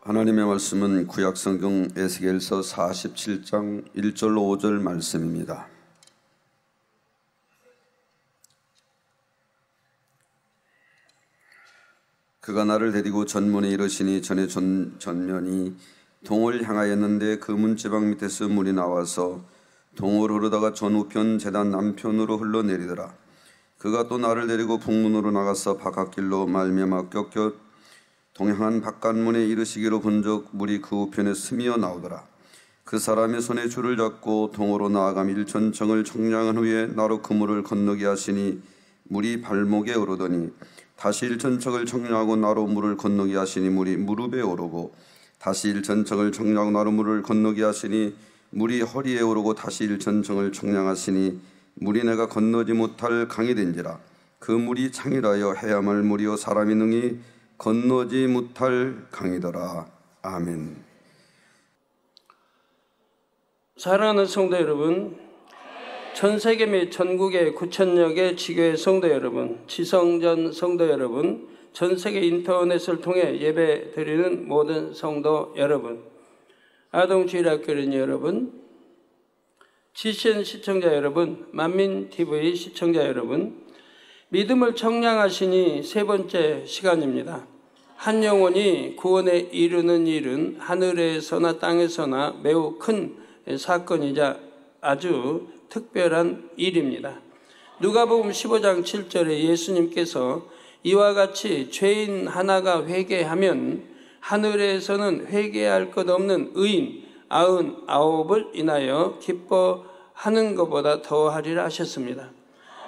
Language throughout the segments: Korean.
하나님의 말씀은 구약성경 에스겔서 47장 1절로 5절 말씀입니다. 그가 나를 데리고 전문에 이르시니 전에 전면이 동을 향하였는데 그 문지방 밑에서 물이 나와서 동을 흐르다가 전우편 제단 남편으로 흘러내리더라. 그가 또 나를 데리고 북문으로 나가서 바깥길로 말미암아 껴 동향한 바깥문에 이르시기로 본즉 물이 그 우편에 스미어 나오더라. 그 사람의 손에 줄을 잡고 동으로 나아가며 일천청을 청량한 후에 나로 그 물을 건너게 하시니 물이 발목에 오르더니 다시 일천청을 청량하고 나로 물을 건너게 하시니 물이 무릎에 오르고 다시 일천청을 청량하고 나로 물을 건너게 하시니 물이 허리에 오르고 다시 일천청을 청량하시니 물이 내가 건너지 못할 강이 된지라. 그 물이 창이라여 해야말 물이요 사람이 능히 건너지 못할 강이더라. 아멘. 사랑하는 성도 여러분, 전 세계 및 전국의 9,000여 개 지교회 성도 여러분, 지성전 성도 여러분, 전 세계 인터넷을 통해 예배 드리는 모든 성도 여러분, 아동주일학교린 여러분, GCN 시청자 여러분, 만민TV 시청자 여러분, 믿음을 청량하시니 세 번째 시간입니다. 한 영혼이 구원에 이르는 일은 하늘에서나 땅에서나 매우 큰 사건이자 아주 특별한 일입니다. 누가복음 15장 7절에 예수님께서 이와 같이 죄인 하나가 회개하면 하늘에서는 회개할 것 없는 의인 99을 인하여 기뻐하는 것보다 더하리라 하셨습니다.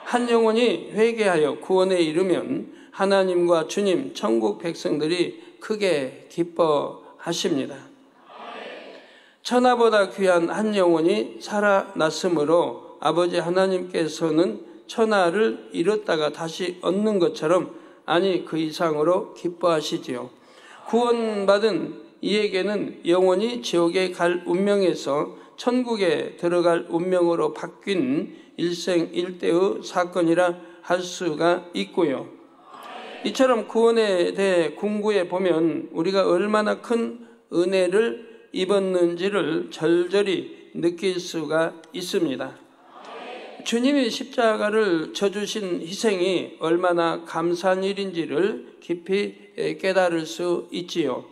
한 영혼이 회개하여 구원에 이르면 하나님과 주님, 천국 백성들이 크게 기뻐하십니다. 천하보다 귀한 한 영혼이 살아났으므로 아버지 하나님께서는 천하를 잃었다가 다시 얻는 것처럼 아니 그 이상으로 기뻐하시지요. 구원받은 이에게는 영원히 지옥에 갈 운명에서 천국에 들어갈 운명으로 바뀐 일생일대의 사건이라 할 수가 있고요. 이처럼 구원에 대해 공부해 보면 우리가 얼마나 큰 은혜를 입었는지를 절절히 느낄 수가 있습니다. 주님이 십자가를 져주신 희생이 얼마나 감사한 일인지를 깊이 깨달을 수 있지요.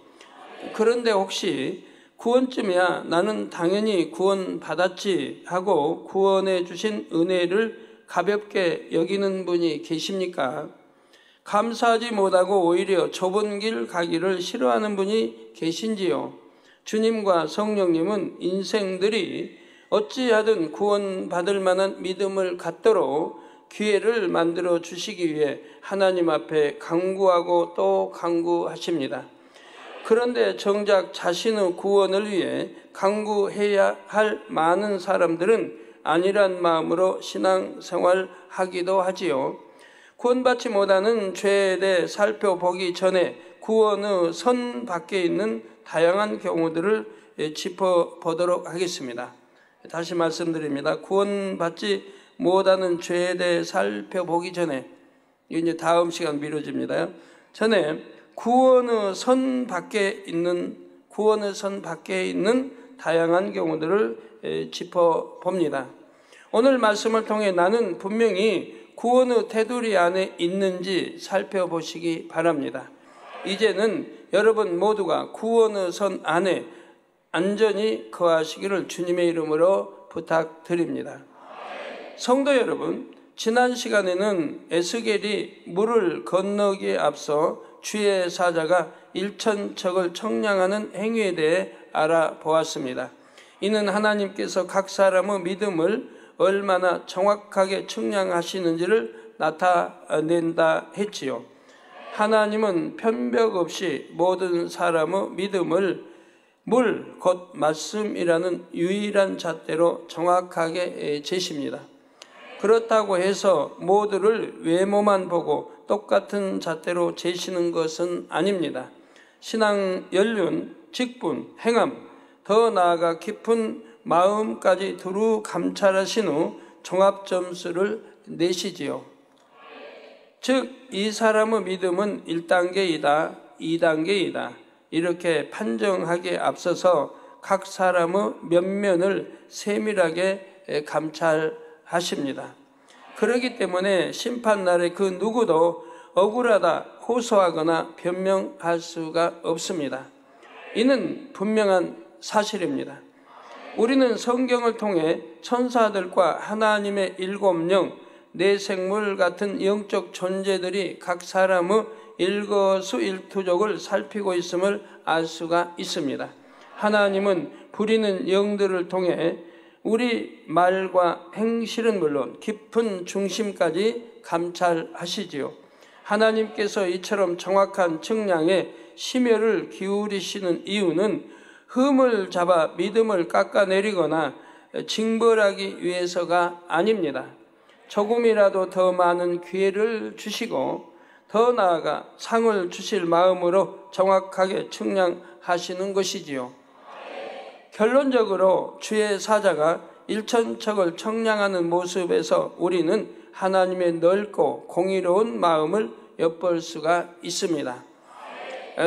그런데 혹시 구원쯤이야 나는 당연히 구원받았지 하고 구원해 주신 은혜를 가볍게 여기는 분이 계십니까? 감사하지 못하고 오히려 좁은 길 가기를 싫어하는 분이 계신지요? 주님과 성령님은 인생들이 어찌하든 구원받을 만한 믿음을 갖도록 기회를 만들어 주시기 위해 하나님 앞에 간구하고 또 간구하십니다. 그런데 정작 자신의 구원을 위해 간구해야 할 많은 사람들은 아니란 마음으로 신앙생활하기도 하지요. 구원받지 못하는 죄에 대해 살펴보기 전에 구원의 선 밖에 있는 다양한 경우들을 짚어보도록 하겠습니다. 다시 말씀드립니다. 구원받지 못하는 죄에 대해 살펴보기 전에, 이제 다음 시간 미뤄집니다. 전에 구원의 선 밖에 있는 다양한 경우들을 짚어봅니다. 오늘 말씀을 통해 나는 분명히 구원의 테두리 안에 있는지 살펴보시기 바랍니다. 이제는 여러분 모두가 구원의 선 안에 안전히 거하시기를 주님의 이름으로 부탁드립니다. 성도 여러분, 지난 시간에는 에스겔이 물을 건너기에 앞서 주의 사자가 일천척을 청량하는 행위에 대해 알아보았습니다. 이는 하나님께서 각 사람의 믿음을 얼마나 정확하게 청량하시는지를 나타낸다 했지요. 하나님은 편벽 없이 모든 사람의 믿음을 물, 곧 말씀이라는 유일한 잣대로 정확하게 재십니다. 그렇다고 해서 모두를 외모만 보고 똑같은 잣대로 재시는 것은 아닙니다. 신앙 연륜, 직분, 행함, 더 나아가 깊은 마음까지 두루 감찰하신 후 종합점수를 내시지요. 즉 이 사람의 믿음은 1단계이다, 2단계이다, 이렇게 판정하기에 앞서서 각 사람의 면면을 세밀하게 감찰하십니다. 그렇기 때문에 심판날에 그 누구도 억울하다 호소하거나 변명할 수가 없습니다. 이는 분명한 사실입니다. 우리는 성경을 통해 천사들과 하나님의 일곱 영, 네 생물 같은 영적 존재들이 각 사람의 일거수일투족을 살피고 있음을 알 수가 있습니다. 하나님은 부리는 영들을 통해 우리 말과 행실은 물론 깊은 중심까지 감찰하시지요. 하나님께서 이처럼 정확한 측량에 심혈을 기울이시는 이유는 흠을 잡아 믿음을 깎아내리거나 징벌하기 위해서가 아닙니다. 조금이라도 더 많은 기회를 주시고 더 나아가 상을 주실 마음으로 정확하게 측량하시는 것이지요. 결론적으로 주의 사자가 일천척을 청량하는 모습에서 우리는 하나님의 넓고 공의로운 마음을 엿볼 수가 있습니다.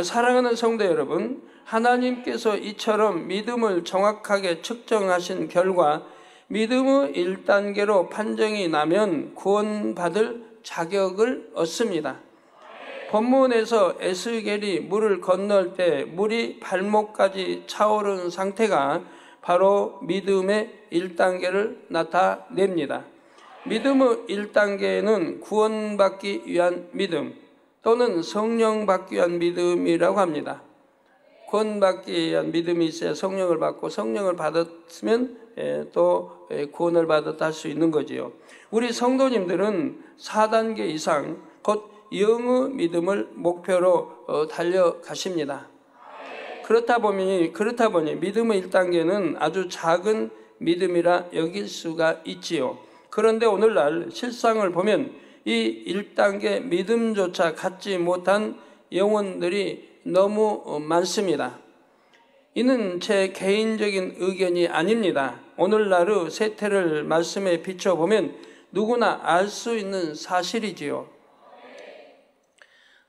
사랑하는 성도 여러분, 하나님께서 이처럼 믿음을 정확하게 측정하신 결과 믿음의 1단계로 판정이 나면 구원받을 자격을 얻습니다. 본문에서 에스겔이 물을 건널 때 물이 발목까지 차오른 상태가 바로 믿음의 1단계를 나타냅니다. 믿음의 1단계는 구원받기 위한 믿음 또는 성령 받기 위한 믿음이라고 합니다. 구원받기 위한 믿음이 있어야 성령을 받고 성령을 받았으면 또 구원을 받았다 할 수 있는 거지요. 우리 성도님들은 4단계 이상 곧 영의 믿음을 목표로 달려가십니다. 그렇다 보니 믿음의 1단계는 아주 작은 믿음이라 여길 수가 있지요. 그런데 오늘날 실상을 보면 이 1단계 믿음조차 갖지 못한 영혼들이 너무 많습니다. 이는 제 개인적인 의견이 아닙니다. 오늘날의 세태를 말씀에 비춰보면 누구나 알 수 있는 사실이지요.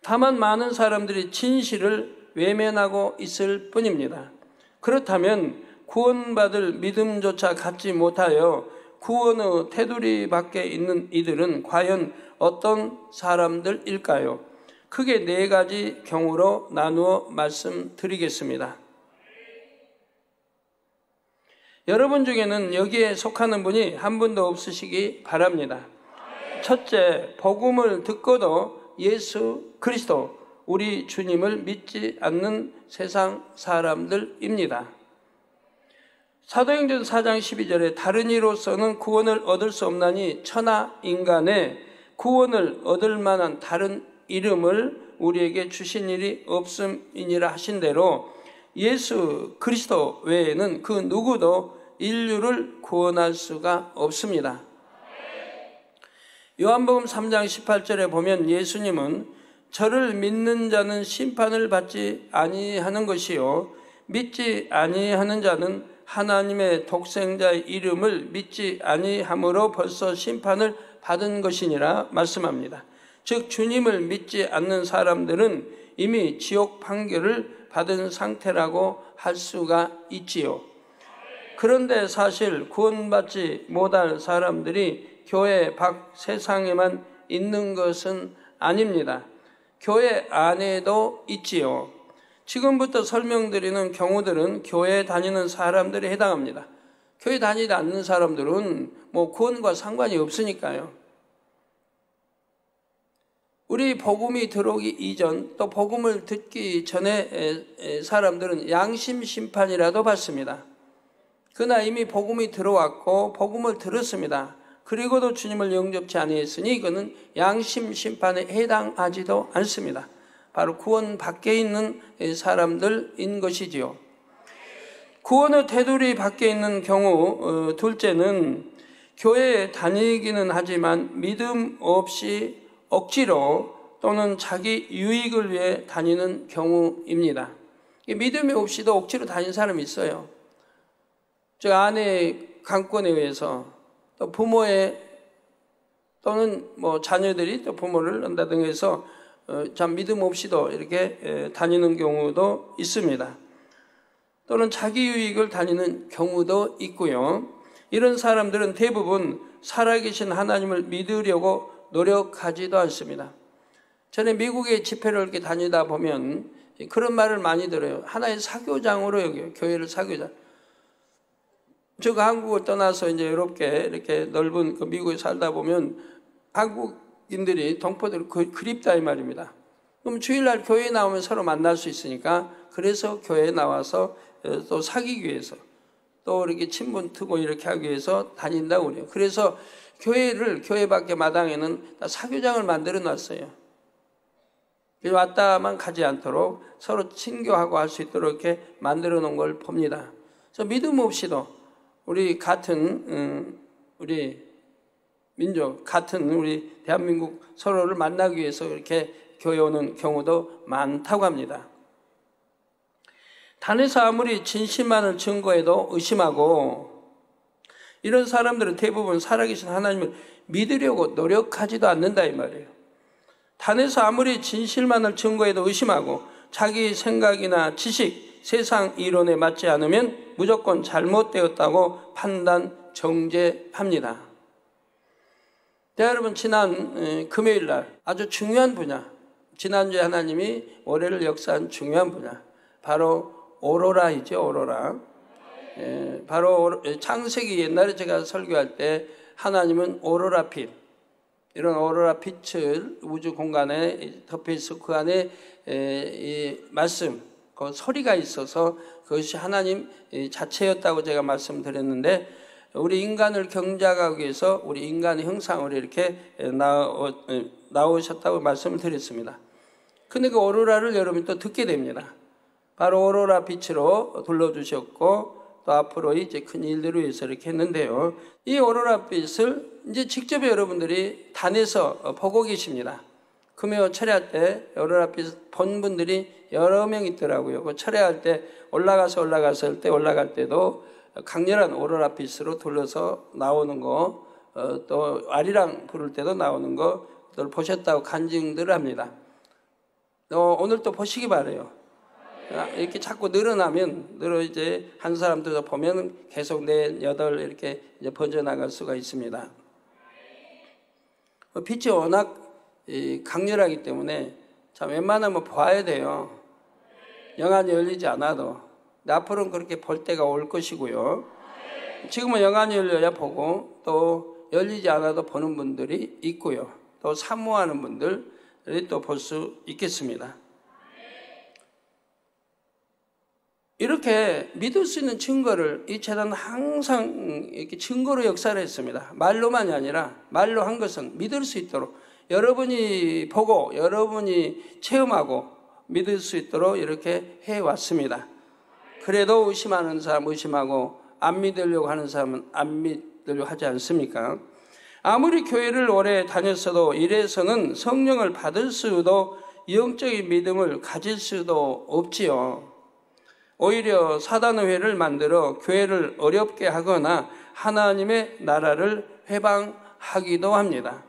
다만 많은 사람들이 진실을 외면하고 있을 뿐입니다. 그렇다면 구원받을 믿음조차 갖지 못하여 구원의 테두리 밖에 있는 이들은 과연 어떤 사람들일까요? 크게 4가지 경우로 나누어 말씀드리겠습니다. 여러분 중에는 여기에 속하는 분이 한 분도 없으시기 바랍니다. 첫째, 복음을 듣고도 예수 그리스도 우리 주님을 믿지 않는 세상 사람들입니다. 사도행전 4장 12절에 다른 이로서는 구원을 얻을 수 없나니 천하 인간의 구원을 얻을 만한 다른 이름을 우리에게 주신 일이 없음이니라 하신 대로 예수 그리스도 외에는 그 누구도 인류를 구원할 수가 없습니다. 요한복음 3장 18절에 보면 예수님은 저를 믿는 자는 심판을 받지 아니하는 것이요 믿지 아니하는 자는 하나님의 독생자의 이름을 믿지 아니함으로 벌써 심판을 받은 것이니라 말씀합니다. 즉 주님을 믿지 않는 사람들은 이미 지옥 판결을 받은 상태라고 할 수가 있지요. 그런데 사실 구원받지 못할 사람들이 교회 밖 세상에만 있는 것은 아닙니다. 교회 안에도 있지요. 지금부터 설명드리는 경우들은 교회 다니는 사람들에 해당합니다. 교회 다니지 않는 사람들은 구원과 상관이 없으니까요. 우리 복음이 들어오기 이전 또 복음을 듣기 전에 사람들은 양심 심판이라도 받습니다. 그러나 이미 복음이 들어왔고 복음을 들었습니다. 그리고도 주님을 영접치 아니했으니 이거는 양심 심판에 해당하지도 않습니다. 바로 구원 밖에 있는 사람들인 것이지요. 구원의 테두리 밖에 있는 경우 둘째는 교회에 다니기는 하지만 믿음 없이 억지로 또는 자기 유익을 위해 다니는 경우입니다. 믿음이 없이도 억지로 다니는 사람이 있어요. 즉 아내의 강권에 의해서 또 부모의 또는 자녀들이 또 부모를 한다든가 해서 참 믿음 없이도 이렇게 다니는 경우도 있습니다. 또는 자기 유익을 다니는 경우도 있고요. 이런 사람들은 대부분 살아계신 하나님을 믿으려고 노력하지도 않습니다. 전에 미국에 집회를 이렇게 다니다 보면 그런 말을 많이 들어요. 하나의 사교장으로 여겨요. 교회를 사교장. 제가 한국을 떠나서 이제 유럽계 이렇게 넓은 그 미국에 살다 보면 한국인들이 동포들이 그립다 이 말입니다. 그럼 주일날 교회에 나오면 서로 만날 수 있으니까 그래서 교회에 나와서 또 사귀기 위해서 또 이렇게 친분 트고 이렇게 하기 위해서 다닌다고 그래요. 그래서 교회 밖에 마당에는 다 사교장을 만들어 놨어요. 왔다만 가지 않도록 서로 친교하고 할 수 있도록 이렇게 만들어 놓은 걸 봅니다. 그래서 믿음 없이도 우리 같은 우리 민족, 같은 우리 대한민국 서로를 만나기 위해서 이렇게 교회 오는 경우도 많다고 합니다. 단에서 아무리 진실만을 증거해도 의심하고 이런 사람들은 대부분 살아계신 하나님을 믿으려고 노력하지도 않는다 이 말이에요. 단에서 아무리 진실만을 증거해도 의심하고 자기 생각이나 지식, 세상 이론에 맞지 않으면 무조건 잘못되었다고 판단, 정죄합니다. 여러분 지난 금요일 날 아주 중요한 분야, 지난주에 하나님이 올해를 역사한 중요한 분야, 바로 오로라이죠. 오로라. 바로 창세기 옛날에 제가 설교할 때 하나님은 오로라 빛, 이런 오로라 빛을 우주 공간에 덮여 있어 그 안에 이 말씀, 그 소리가 있어서 그것이 하나님 자체였다고 제가 말씀드렸는데, 우리 인간을 경작하기 위해서 우리 인간의 형상으로 이렇게 나오셨다고 말씀을 드렸습니다. 근데 그 오로라를 여러분이 또 듣게 됩니다. 바로 오로라 빛으로 둘러주셨고 또 앞으로 이제 큰 일들을 위해서 이렇게 했는데요. 이 오로라 빛을 이제 직접 여러분들이 단에서 보고 계십니다. 금요 철회할 때 오로라 빛 본 분들이 여러 명 있더라고요. 그 철회할 때 올라갈 때도 강렬한 오로라 빛으로 둘러서 나오는 거, 또 아리랑 부를 때도 나오는 거를 보셨다고 간증들을 합니다. 오늘 또 보시기 바라요. 이렇게 자꾸 늘어나면 이제 한 사람도 보면 계속 4, 8 이렇게 이제 번져나갈 수가 있습니다. 빛이 워낙 강렬하기 때문에 참 웬만하면 봐야 돼요. 영안이 열리지 않아도. 근데 앞으로는 그렇게 볼 때가 올 것이고요. 지금은 영안이 열려야 보고 또 열리지 않아도 보는 분들이 있고요. 또 사모하는 분들이 또 볼 수 있겠습니다. 이렇게 믿을 수 있는 증거를 이 재단은 항상 이렇게 증거로 역사를 했습니다. 말로만이 아니라 말로 한 것은 믿을 수 있도록 여러분이 보고 여러분이 체험하고 믿을 수 있도록 이렇게 해왔습니다. 그래도 의심하는 사람 의심하고 안 믿으려고 하는 사람은 안 믿으려고 하지 않습니까? 아무리 교회를 오래 다녔어도 이래서는 성령을 받을 수도 영적인 믿음을 가질 수도 없지요. 오히려 사단의 회를 만들어 교회를 어렵게 하거나 하나님의 나라를 회방하기도 합니다.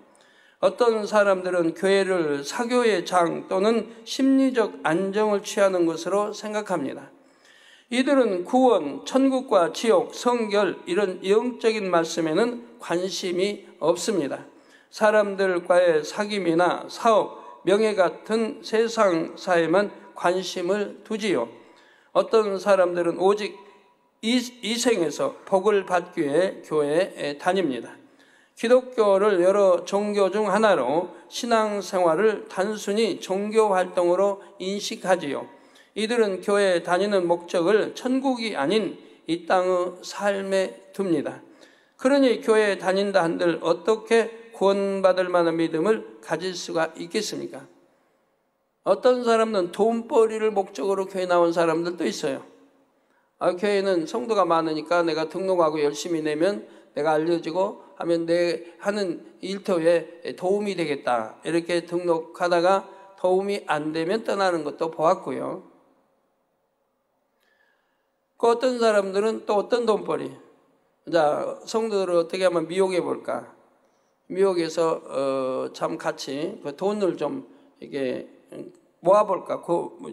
어떤 사람들은 교회를 사교의 장 또는 심리적 안정을 취하는 것으로 생각합니다. 이들은 구원, 천국과 지옥, 성결 이런 영적인 말씀에는 관심이 없습니다. 사람들과의 사귐이나 사업, 명예 같은 세상 사에만 관심을 두지요. 어떤 사람들은 오직 이생에서 복을 받기 위해 교회에 다닙니다. 기독교를 여러 종교 중 하나로 신앙생활을 단순히 종교 활동으로 인식하지요. 이들은 교회에 다니는 목적을 천국이 아닌 이 땅의 삶에 둡니다. 그러니 교회에 다닌다 한들 어떻게 구원받을 만한 믿음을 가질 수가 있겠습니까? 어떤 사람은 돈벌이를 목적으로 교회 나온 사람들도 있어요. 교회는 성도가 많으니까 내가 등록하고 열심히 내면 내가 알려지고 하면 내 하는 일터에 도움이 되겠다. 이렇게 등록하다가 도움이 안 되면 떠나는 것도 보았고요. 그 어떤 사람들은 또 어떤 돈벌이. 자, 성도들을 어떻게 하면 미혹해 볼까? 미혹해서 참 같이 그 돈을 좀 이게 모아볼까,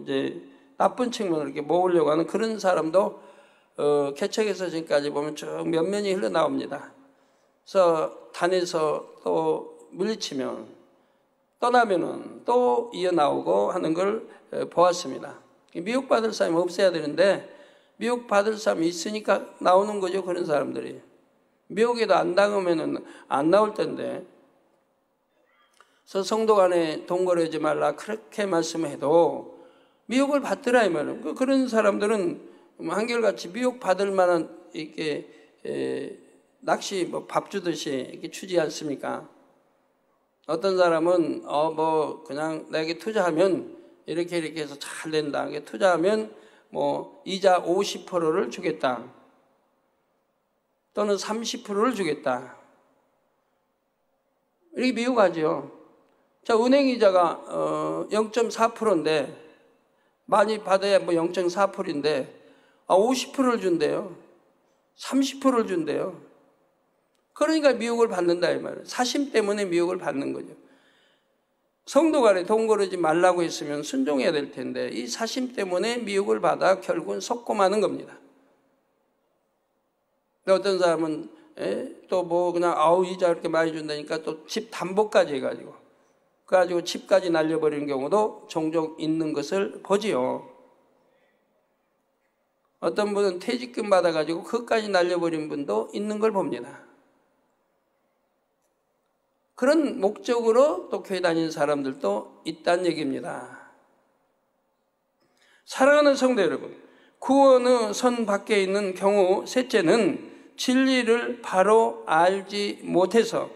이제 나쁜 측면을 이렇게 모으려고 하는 그런 사람도 개척에서 지금까지 보면 쭉 몇 면이 흘러나옵니다. 그래서 단에서 또 물리치면 떠나면은 또 이어나오고 하는 걸 보았습니다. 미혹받을 사람이 없어야 되는데 미혹받을 사람이 있으니까 나오는 거죠. 그런 사람들이. 미혹에도 안 당하면은 안 나올 텐데. 그래서 성도 간에 동거하지 말라 그렇게 말씀해도 미혹을 받더라 이 말은. 그런 사람들은 한결같이 미혹받을 만한 이렇게 낚시 뭐 밥 주듯이 이렇게 주지 않습니까? 어떤 사람은 뭐 그냥 내게 투자하면 이렇게 해서 잘 된다. 투자하면 뭐 이자 50%를 주겠다. 또는 30%를 주겠다. 이렇게 미혹하죠. 자, 은행 이자가 0.4%인데 많이 받아야 뭐 0.4%인데 50%를 준대요. 30%를 준대요. 그러니까 미혹을 받는다 이 말이에요. 사심 때문에 미혹을 받는 거죠. 성도 간에 동거하지 말라고 했으면 순종해야 될 텐데 이 사심 때문에 미혹을 받아 결국은 속고 마는 겁니다. 어떤 사람은 또 뭐 그냥 이자 이렇게 많이 준다니까 또 집 담보까지 해가지고 그래가지고 집까지 날려버리는 경우도 종종 있는 것을 보지요. 어떤 분은 퇴직금 받아가지고 그것까지 날려버린 분도 있는 걸 봅니다. 그런 목적으로 또 교회 다니는 사람들도 있다는 얘기입니다. 사랑하는 성도 여러분, 구원의 선 밖에 있는 경우 셋째는 진리를 바로 알지 못해서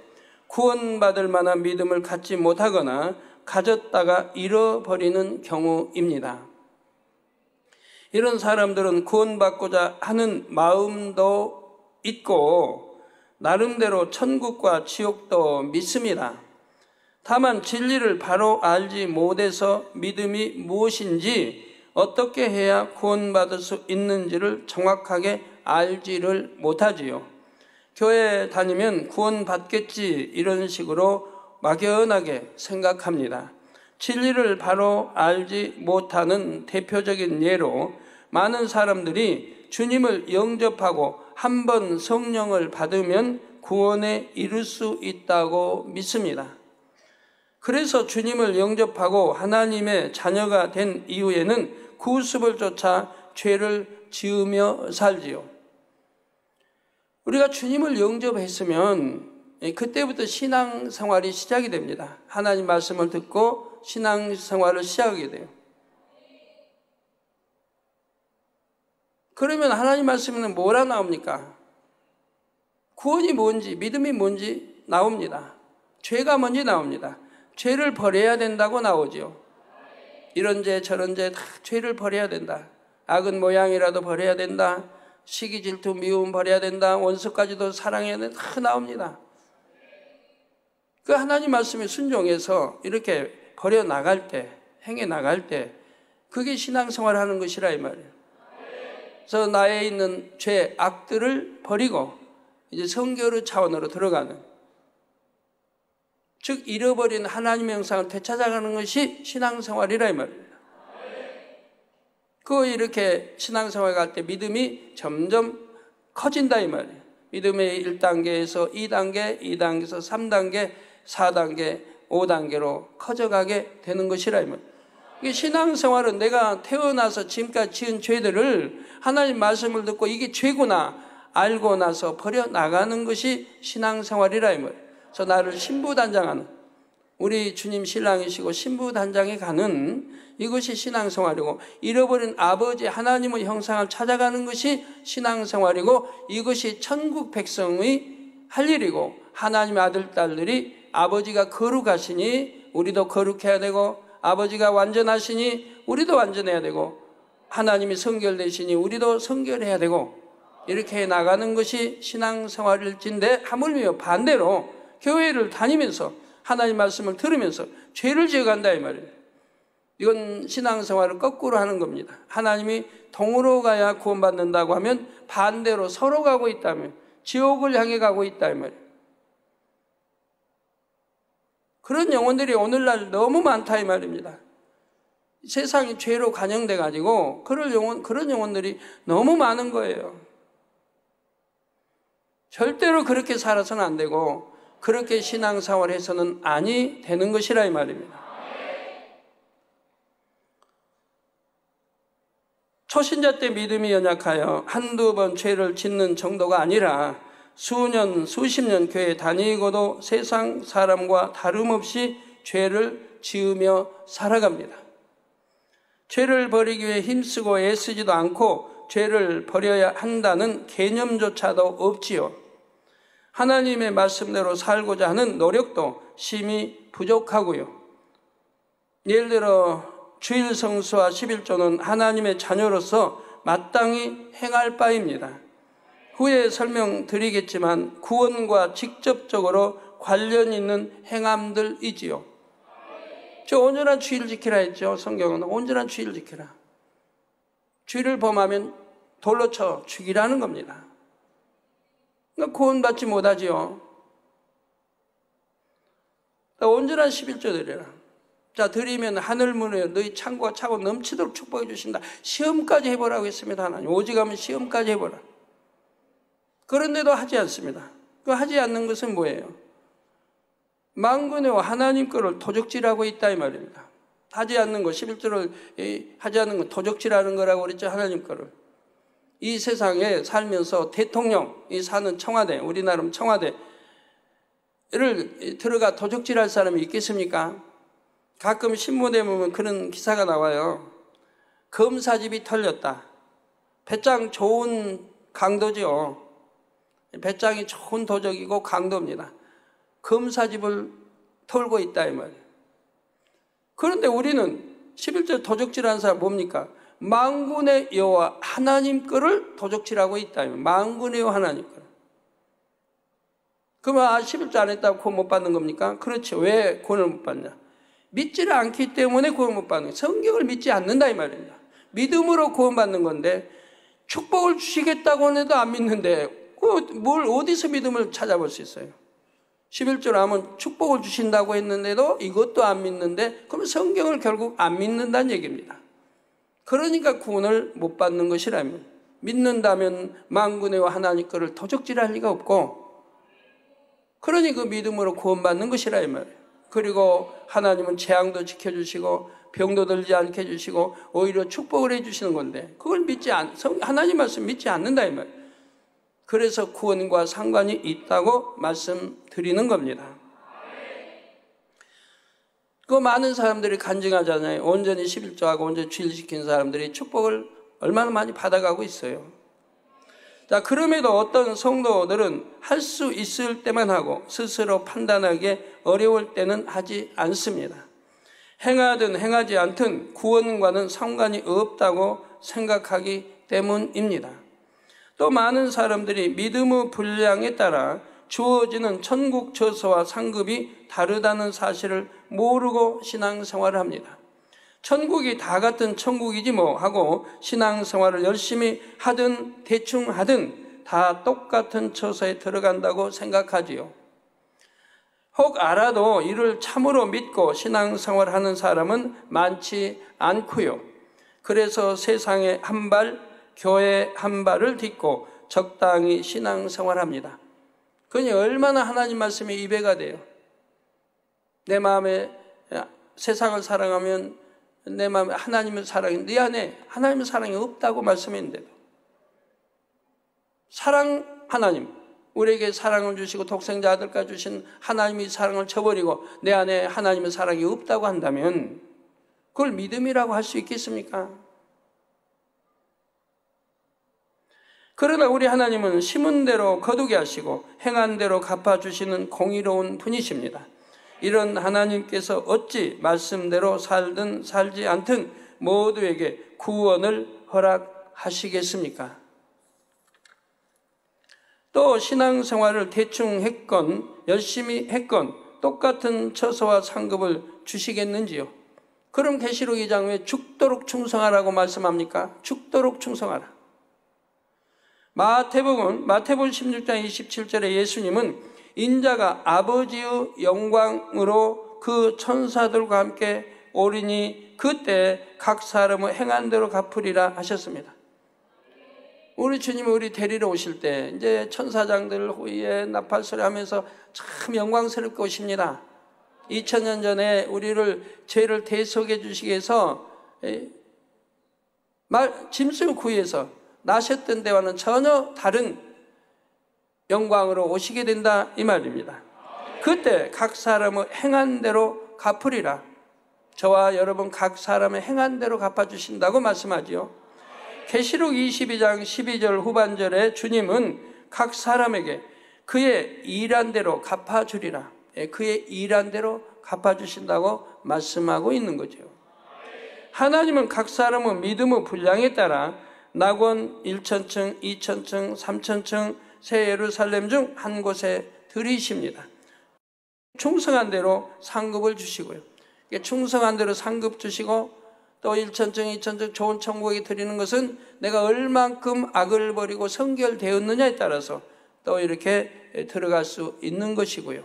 구원받을 만한 믿음을 갖지 못하거나 가졌다가 잃어버리는 경우입니다. 이런 사람들은 구원받고자 하는 마음도 있고 나름대로 천국과 지옥도 믿습니다. 다만 진리를 바로 알지 못해서 믿음이 무엇인지 어떻게 해야 구원받을 수 있는지를 정확하게 알지를 못하지요. 교회 다니면 구원받겠지 이런 식으로 막연하게 생각합니다. 진리를 바로 알지 못하는 대표적인 예로 많은 사람들이 주님을 영접하고 한 번 성령을 받으면 구원에 이를 수 있다고 믿습니다. 그래서 주님을 영접하고 하나님의 자녀가 된 이후에는 구습을 쫓아 죄를 지으며 살지요. 우리가 주님을 영접했으면 그때부터 신앙생활이 시작이 됩니다. 하나님 말씀을 듣고 신앙생활을 시작하게 돼요. 그러면 하나님 말씀에는 뭐라 나옵니까? 구원이 뭔지, 믿음이 뭔지 나옵니다. 죄가 뭔지 나옵니다. 죄를 버려야 된다고 나오죠. 이런 죄 저런 죄 다 죄를 버려야 된다. 악은 모양이라도 버려야 된다. 시기 질투 미움 버려야 된다. 원수까지도 사랑해야 된다. 다 나옵니다. 그 하나님 말씀에 순종해서 이렇게 버려 나갈 때, 행해 나갈 때 그게 신앙생활 하는 것이라 이 말이에요. 그래서 나에 있는 죄, 악들을 버리고 이제 성결의 차원으로 들어가는, 즉 잃어버린 하나님의 형상을 되찾아가는 것이 신앙생활이라 이 말입니다. 그 이렇게 신앙생활 갈 때 믿음이 점점 커진다 이 말이에요. 믿음의 1단계에서 2단계, 2단계에서 3단계, 4단계, 5단계로 커져가게 되는 것이라 이 말이에요. 이게 신앙생활은 내가 태어나서 지금까지 지은 죄들을 하나님 말씀을 듣고 이게 죄구나 알고 나서 버려나가는 것이 신앙생활이라 이 말이에요. 그래서 나를 신부단장하는, 우리 주님 신랑이시고 신부단장에 가는 이것이 신앙생활이고, 잃어버린 아버지 하나님의 형상을 찾아가는 것이 신앙생활이고, 이것이 천국 백성의 할 일이고, 하나님의 아들 딸들이 아버지가 거룩하시니 우리도 거룩해야 되고, 아버지가 완전하시니 우리도 완전해야 되고, 하나님이 성결되시니 우리도 성결해야 되고, 이렇게 나가는 것이 신앙생활일진데, 하물며 반대로 교회를 다니면서 하나님 말씀을 들으면서 죄를 지어간다 이 말이에요. 이건 신앙생활을 거꾸로 하는 겁니다. 하나님이 동으로 가야 구원받는다고 하면 반대로 서로 가고 있다면 지옥을 향해 가고 있다 이 말이에요. 그런 영혼들이 오늘날 너무 많다 이 말입니다. 세상이 죄로 관영돼 가지고 그런 영혼들이 너무 많은 거예요. 절대로 그렇게 살아서는 안 되고 그렇게 신앙생활 해서는 아니 되는 것이라 이 말입니다. 초신자 때 믿음이 연약하여 한두 번 죄를 짓는 정도가 아니라 수년, 수십 년 교회 다니고도 세상 사람과 다름없이 죄를 지으며 살아갑니다. 죄를 버리기 위해 힘쓰고 애쓰지도 않고 죄를 버려야 한다는 개념조차도 없지요. 하나님의 말씀대로 살고자 하는 노력도 심히 부족하고요. 예를 들어 주일 성수와 11조는 하나님의 자녀로서 마땅히 행할 바입니다. 후에 설명드리겠지만 구원과 직접적으로 관련 있는 행함들이지요. 저 온전한 주의를 지키라 했죠. 성경은 온전한 주의를 지키라. 주의를 범하면 돌로 쳐 죽이라는 겁니다. 그러니까 구원받지 못하지요. 온전한 11조 드리라. 자, 드리면 하늘문에 너희 창고가 차고 넘치도록 축복해 주신다. 시험까지 해보라고 했습니다. 하나님. 오직하면 시험까지 해보라. 그런데도 하지 않습니다. 그 하지 않는 것은 뭐예요? 만군의 하나님 거를 도적질하고 있다 이 말입니다. 하지 않는 거, 11조를 하지 않는 건 도적질하는 거라고 그랬죠. 하나님 거를. 이 세상에 살면서 대통령이 사는 청와대, 우리나라 청와대를 들어가 도적질할 사람이 있겠습니까? 가끔 신문에 보면 그런 기사가 나와요. 검사집이 털렸다. 배짱 좋은 강도죠. 배짱이 좋은 도적이고 강도입니다. 검사집을 털고 있다 이 말이에요. 그런데 우리는 11조 도적질하는 사람 뭡니까? 만군의 여호와 하나님 거를 도적질하고 있다. 만군의 여호와 하나님 거를. 그러면 11조 안 했다고 구원 못 받는 겁니까? 그렇죠. 왜 구원을 못 받냐? 믿지를 않기 때문에 구원 못 받는 거예요. 성경을 믿지 않는다 이 말입니다. 믿음으로 구원받는 건데 축복을 주시겠다고 해도 안 믿는데 뭘 어디서 믿음을 찾아볼 수 있어요? 11조를 하면 축복을 주신다고 했는데도 이것도 안 믿는데 그럼 성경을 결국 안 믿는다는 얘기입니다. 그러니까 구원을 못 받는 것이라면 믿는다면 만군의 하나님 거를 도적질할 리가 없고 그러니 그 믿음으로 구원받는 것이라 이 말이에요. 그리고 하나님은 재앙도 지켜주시고 병도 들지 않게 해주시고 오히려 축복을 해주시는 건데 그걸 하나님 말씀 믿지 않는다 이 말이에요. 그래서 구원과 상관이 있다고 말씀드리는 겁니다. 그 많은 사람들이 간증하잖아요. 온전히 11조하고 온전히 주일 지킨 사람들이 축복을 얼마나 많이 받아가고 있어요. 자, 그럼에도 어떤 성도들은 할 수 있을 때만 하고 스스로 판단하기 어려울 때는 하지 않습니다. 행하든 행하지 않든 구원과는 상관이 없다고 생각하기 때문입니다. 또 많은 사람들이 믿음의 분량에 따라 주어지는 천국 처소와 상급이 다르다는 사실을 모르고 신앙생활을 합니다. 천국이 다 같은 천국이지 뭐 하고 신앙생활을 열심히 하든 대충 하든 다 똑같은 처소에 들어간다고 생각하지요. 혹 알아도 이를 참으로 믿고 신앙생활하는 사람은 많지 않고요. 그래서 세상에 한 발, 교회에 한 발을 딛고 적당히 신앙생활합니다. 그러니 얼마나 하나님 말씀에 이배가 돼요. 내 마음에 세상을 사랑하면 내 마음에 하나님을 사랑해. 네 안에 하나님의 사랑이 없다고 말씀했는데도 사랑 하나님, 우리에게 사랑을 주시고 독생자 아들까지 주신 하나님의 사랑을 저버리고 내 안에 하나님의 사랑이 없다고 한다면 그걸 믿음이라고 할 수 있겠습니까? 그러나 우리 하나님은 심은 대로 거두게 하시고 행한 대로 갚아주시는 공의로운 분이십니다. 이런 하나님께서 어찌 말씀대로 살든 살지 않든 모두에게 구원을 허락하시겠습니까? 또 신앙생활을 대충 했건 열심히 했건 똑같은 처소와 상급을 주시겠는지요? 그럼 계시록 2장 왜 죽도록 충성하라고 말씀합니까? 죽도록 충성하라. 마태복음 16장 27절에 예수님은 인자가 아버지의 영광으로 그 천사들과 함께 오리니 그때 각 사람의 행한 대로 갚으리라 하셨습니다. 우리 주님이 우리 데리러 오실 때 이제 천사장들 후에 나팔소리 하면서 참 영광스럽게 오십니다. 2000년 전에 우리를 죄를 대속해 주시기 위해서 짐승을 구해서 나셨던 때와는 전혀 다른 영광으로 오시게 된다 이 말입니다. 그때 각 사람의 행한 대로 갚으리라. 저와 여러분 각 사람의 행한 대로 갚아주신다고 말씀하지요. 계시록 22장 12절 후반절에 주님은 각 사람에게 그의 일한 대로 갚아주리라. 그의 일한 대로 갚아주신다고 말씀하고 있는 거죠. 하나님은 각 사람의 믿음의 분량에 따라 낙원 1,000층, 2,000층, 3,000층 새 예루살렘 중 한 곳에 들이십니다. 충성한 대로 상급을 주시고요. 충성한 대로 상급 주시고 또 1,000층, 2,000층 좋은 천국에 드리는 것은 내가 얼만큼 악을 버리고 성결되었느냐에 따라서 또 이렇게 들어갈 수 있는 것이고요.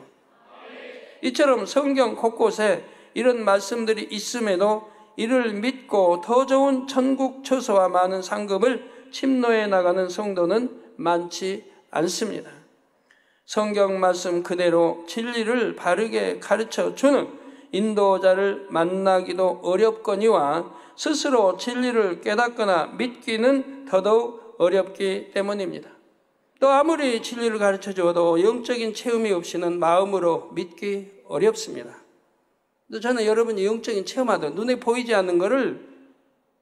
이처럼 성경 곳곳에 이런 말씀들이 있음에도 이를 믿고 더 좋은 천국 처소와 많은 상급을 침노해 나가는 성도는 많지 않습니다. 성경 말씀 그대로 진리를 바르게 가르쳐 주는 인도자를 만나기도 어렵거니와 스스로 진리를 깨닫거나 믿기는 더더욱 어렵기 때문입니다. 또 아무리 진리를 가르쳐 줘도 영적인 체험이 없이는 마음으로 믿기 어렵습니다. 저는 여러분이 영적인 체험하듯 눈에 보이지 않는 것을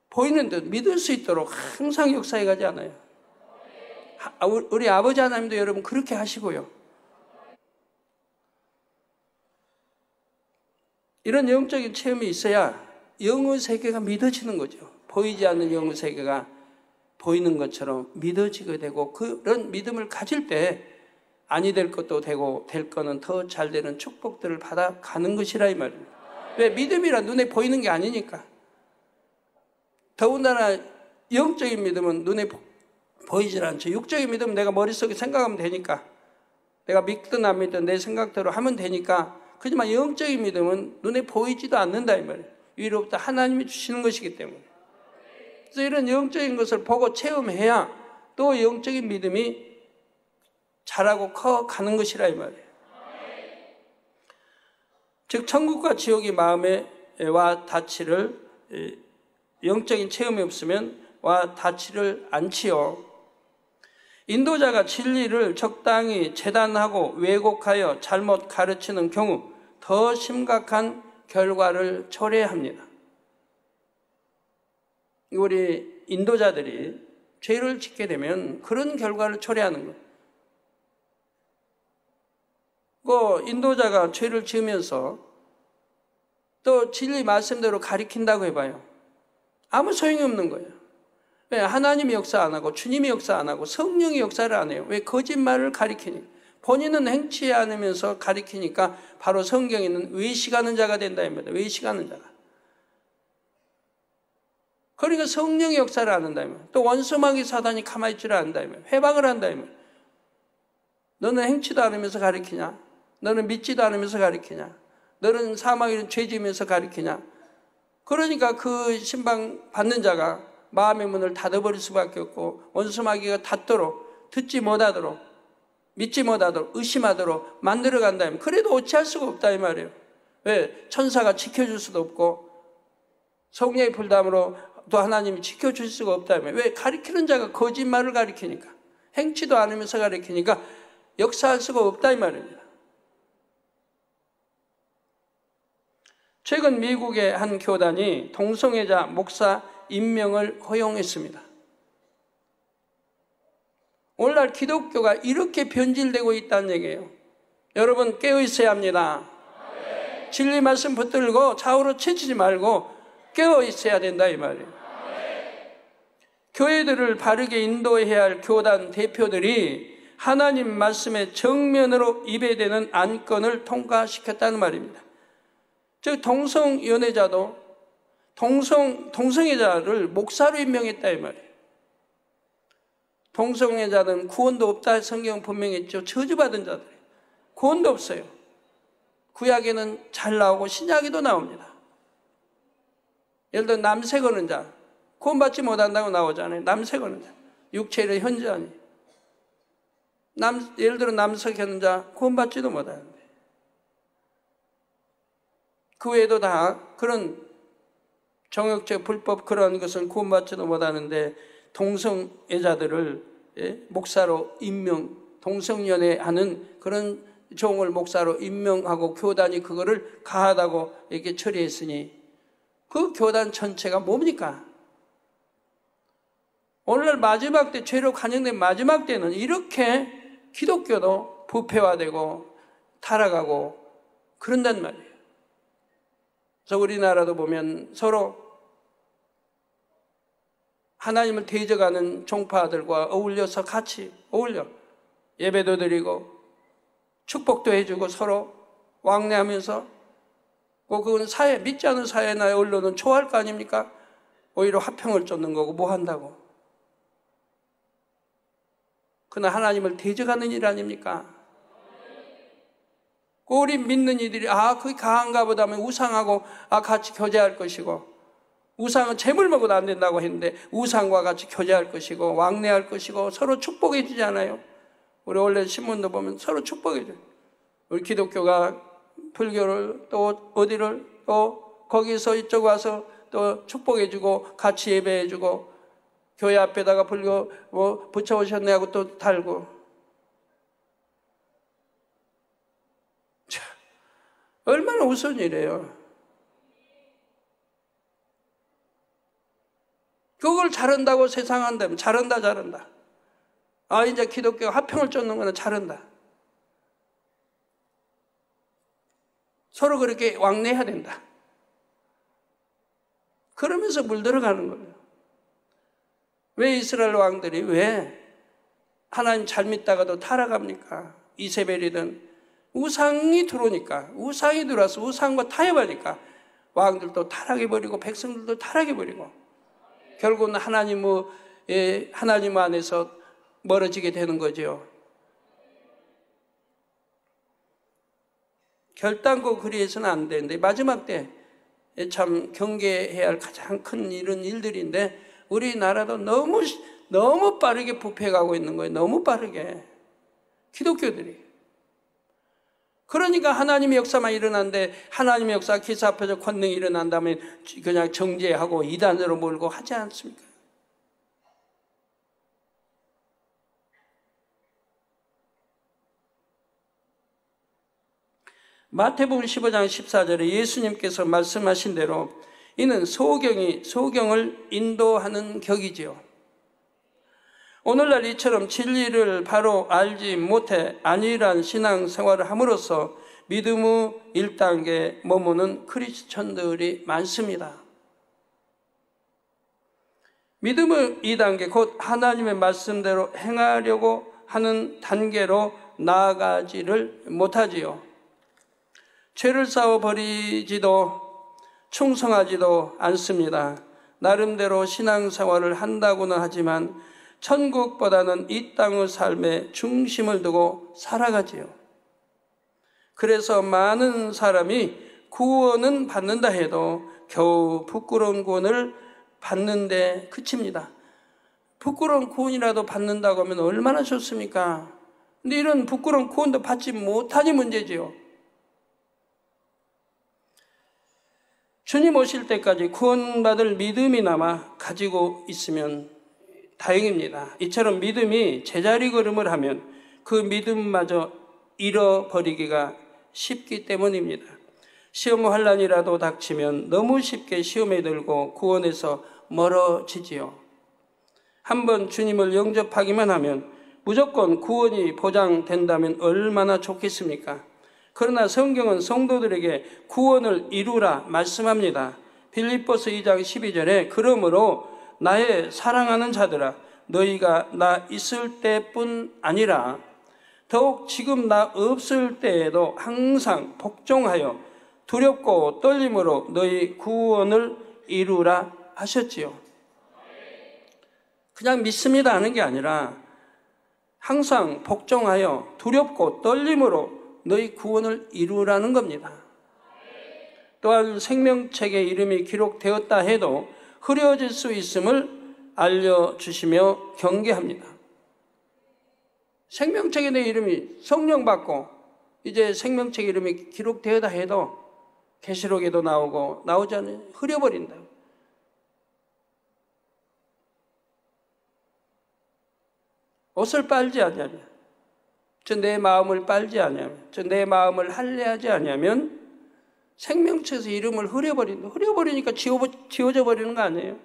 보이는 듯 믿을 수 있도록 항상 역사해 가지 않아요. 우리 아버지 하나님도 여러분 그렇게 하시고요. 이런 영적인 체험이 있어야 영의 세계가 믿어지는 거죠. 보이지 않는 영의 세계가 보이는 것처럼 믿어지게 되고 그런 믿음을 가질 때 아니 될 것도 되고 될 거는 더 잘 되는 축복들을 받아가는 것이라 이 말입니다. 왜? 믿음이란 눈에 보이는 게 아니니까. 더군다나 영적인 믿음은 눈에 보이질 않죠. 육적인 믿음은 내가 머릿속에 생각하면 되니까 내가 믿든 안 믿든 내 생각대로 하면 되니까. 하지만 영적인 믿음은 눈에 보이지도 않는다 이 말이에요. 위로부터 하나님이 주시는 것이기 때문에. 그래서 이런 영적인 것을 보고 체험해야 또 영적인 믿음이 자라고 커가는 것이라 이 말이에요. 즉 천국과 지옥이 마음에 와 닿지를 영적인 체험이 없으면 와 닿지를 않지요. 인도자가 진리를 적당히 재단하고 왜곡하여 잘못 가르치는 경우 더 심각한 결과를 초래합니다. 우리 인도자들이 죄를 짓게 되면 그런 결과를 초래하는 거예요. 그 인도자가 죄를 지으면서 또 진리 말씀대로 가리킨다고 해봐요. 아무 소용이 없는 거예요. 왜? 하나님이 역사 안 하고 주님이 역사 안 하고 성령이 역사를 안 해요. 왜? 거짓말을 가리키니까. 본인은 행치 않으면서 가리키니까 바로 성경에는 외식하는 자가 된다 입니다. 외식하는 자가. 그러니까 성령의 역사를 안 한다 입니다. 또 원수마귀 사단이 가만히 있지를 않는다 입니다. 회방을 한다 입니다. 너는 행치도 않으면서 가리키냐? 너는 믿지도 않으면서 가리키냐? 너는 사망이는 죄지면서 가리키냐? 그러니까 그 신방 받는 자가 마음의 문을 닫아버릴 수밖에 없고 원수마귀가 닫도록 듣지 못하도록 믿지 못하도록 의심하도록 만들어간다면 그래도 어찌할 수가 없다 이 말이에요. 왜? 천사가 지켜줄 수도 없고 성령의 불담으로 또 하나님이 지켜줄 수가 없다면 왜? 가리키는 자가 거짓말을 가리키니까 행치도 않으면서 가리키니까 역사할 수가 없다 이 말입니다. 최근 미국의 한 교단이 동성애자 목사 임명을 허용했습니다. 오늘날 기독교가 이렇게 변질되고 있다는 얘기예요. 여러분 깨어 있어야 합니다. 진리 말씀 붙들고 좌우로 치지 말고 깨어 있어야 된다 이 말이에요. 교회들을 바르게 인도해야 할 교단 대표들이 하나님 말씀의 정면으로 입에 대는 안건을 통과시켰다는 말입니다. 즉 동성연애자도 동성애자를 목사로 임명했다 이 말이에요. 동성애자는 구원도 없다 성경은 분명히 했죠. 저주받은 자들 구원도 없어요. 구약에는 잘 나오고 신약에도 나옵니다. 예를 들어 남색 거는 자, 구원받지 못한다고 나오잖아요. 남색 거는 자, 육체의 현저하니. 예를 들어 남색 하는 자 구원받지도 못하는데, 그 외에도 다 그런 정욕죄 불법 그런 것을 구원받지도 못하는데 동성애자들을 목사로 임명, 동성연애하는 그런 종을 목사로 임명하고 교단이 그거를 가하다고 이렇게 처리했으니 그 교단 전체가 뭡니까? 오늘날 마지막 때, 죄로 간영된 마지막 때는 이렇게 기독교도 부패화되고 타락하고 그런단 말이에요. 그래서 우리나라도 보면 서로 하나님을 대적하는 종파들과 어울려서 같이 어울려 예배도 드리고 축복도 해주고 서로 왕래하면서, 그건 사회, 믿지 않는 사회나 언론은 좋아할 거 아닙니까? 오히려 화평을 쫓는 거고 뭐 한다고. 그러나 하나님을 대적하는 일 아닙니까? 우리 믿는 이들이 그게 강한가 보다 하면 우상하고 같이 교제할 것이고, 우상은 재물 먹어도 안 된다고 했는데 우상과 같이 교제할 것이고 왕래할 것이고 서로 축복해 주잖아요. 우리 원래 신문도 보면 서로 축복해 줘요. 우리 기독교가 불교를 또 어디를 또 거기서 이쪽 와서 또 축복해 주고 같이 예배해 주고, 교회 앞에다가 불교 뭐 붙여오셨네 하고 또 달고. 참, 얼마나 우스운 일이에요. 그걸 잘한다고 세상 한다면 잘한다. 이제 기독교 화평을 쫓는 거는 잘한다. 서로 그렇게 왕래해야 된다. 그러면서 물들어가는 거예요. 왜 이스라엘 왕들이 왜 하나님 잘 믿다가도 타락합니까? 이세벨이든 우상이 들어오니까, 우상이 들어와서 우상과 타협하니까 왕들도 타락해버리고 백성들도 타락해버리고 결국은 하나님 안에서 멀어지게 되는 거죠. 결단코 그리해서는 안 되는데 마지막 때 참 경계해야 할 가장 큰 이런 일들인데 우리나라도 너무 빠르게 부패가고 있는 거예요. 너무 빠르게. 기독교들이. 그러니까 하나님의 역사만 일어나는데, 하나님의 역사 기사표적 권능이 일어난다면 그냥 정죄하고 이단으로 몰고 하지 않습니까? 마태복음 15장 14절에 예수님께서 말씀하신 대로 이는 소경을 인도하는 격이지요. 오늘날 이처럼 진리를 바로 알지 못해 안일한 신앙생활을 함으로써 믿음의 1단계에 머무는 크리스천들이 많습니다. 믿음의 2단계, 곧 하나님의 말씀대로 행하려고 하는 단계로 나아가지를 못하지요. 죄를 쌓아 버리지도 충성하지도 않습니다. 나름대로 신앙생활을 한다고는 하지만 천국보다는 이 땅의 삶에 중심을 두고 살아가지요. 그래서 많은 사람이 구원은 받는다 해도 겨우 부끄러운 구원을 받는데 그칩니다. 부끄러운 구원이라도 받는다고 하면 얼마나 좋습니까? 근데 이런 부끄러운 구원도 받지 못하니 문제지요. 주님 오실 때까지 구원받을 믿음이나마 가지고 있으면 다행입니다. 이처럼 믿음이 제자리 걸음을 하면 그 믿음마저 잃어버리기가 쉽기 때문입니다. 시험 환난이라도 닥치면 너무 쉽게 시험에 들고 구원에서 멀어지지요. 한번 주님을 영접하기만 하면 무조건 구원이 보장된다면 얼마나 좋겠습니까? 그러나 성경은 성도들에게 구원을 이루라 말씀합니다. 빌립보서 2장 12절에 그러므로 나의 사랑하는 자들아 너희가 나 있을 때뿐 아니라 더욱 지금 나 없을 때에도 항상 복종하여 두렵고 떨림으로 너희 구원을 이루라 하셨지요. 그냥 믿습니다 하는 게 아니라 항상 복종하여 두렵고 떨림으로 너희 구원을 이루라는 겁니다. 또한 생명책에 이름이 기록되었다 해도 흐려질 수 있음을 알려주시며 경계합니다. 생명책에 내 이름이 성령 받고 이제 생명책 이름이 기록되었다 해도 계시록에도 나오고 나오지 않으면 흐려버린다. 옷을 빨지 않냐면, 저 내 마음을 빨지 않냐면, 저 내 마음을 할례하지 않냐면 생명책에서 이름을 흐려버린다. 흐려버리니까 지워져 버리는 거 아니에요?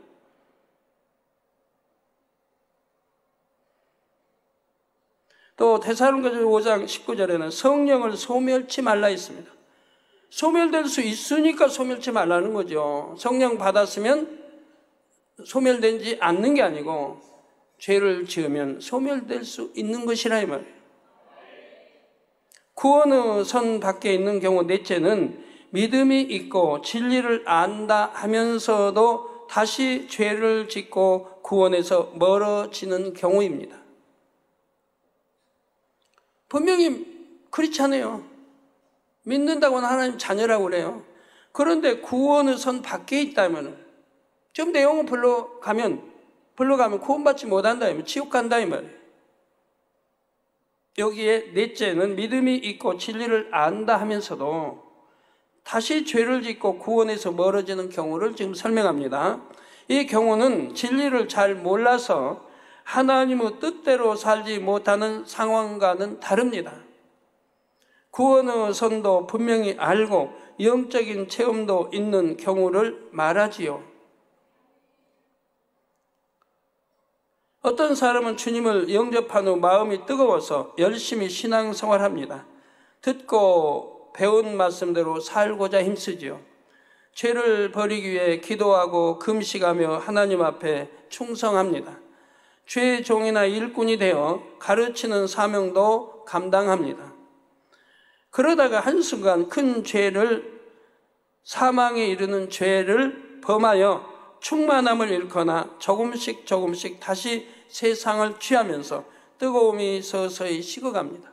또 데살로니가서 5장 19절에는 성령을 소멸치 말라 했습니다. 소멸될 수 있으니까 소멸치 말라는 거죠. 성령 받았으면 소멸되지 않는 게 아니고 죄를 지으면 소멸될 수 있는 것이라 이 말이에요. 구원의 선 밖에 있는 경우 넷째는 믿음이 있고 진리를 안다 하면서도 다시 죄를 짓고 구원에서 멀어지는 경우입니다. 분명히 그렇잖아요. 믿는다고는 하나님 자녀라고 그래요. 그런데 구원의 선 밖에 있다면, 좀 내용을 불러 가면 구원받지 못한다, 지옥 간다 이 말이에요. 여기에 넷째는 믿음이 있고 진리를 안다 하면서도 다시 죄를 짓고 구원에서 멀어지는 경우를 지금 설명합니다. 이 경우는 진리를 잘 몰라서 하나님의 뜻대로 살지 못하는 상황과는 다릅니다. 구원의 선도 분명히 알고 영적인 체험도 있는 경우를 말하지요. 어떤 사람은 주님을 영접한 후 마음이 뜨거워서 열심히 신앙생활합니다. 듣고 배운 말씀대로 살고자 힘쓰지요. 죄를 버리기 위해 기도하고 금식하며 하나님 앞에 충성합니다. 죄의 종이나 일꾼이 되어 가르치는 사명도 감당합니다. 그러다가 한순간 큰 죄를, 사망에 이르는 죄를 범하여 충만함을 잃거나 조금씩 다시 세상을 취하면서 뜨거움이 서서히 식어갑니다.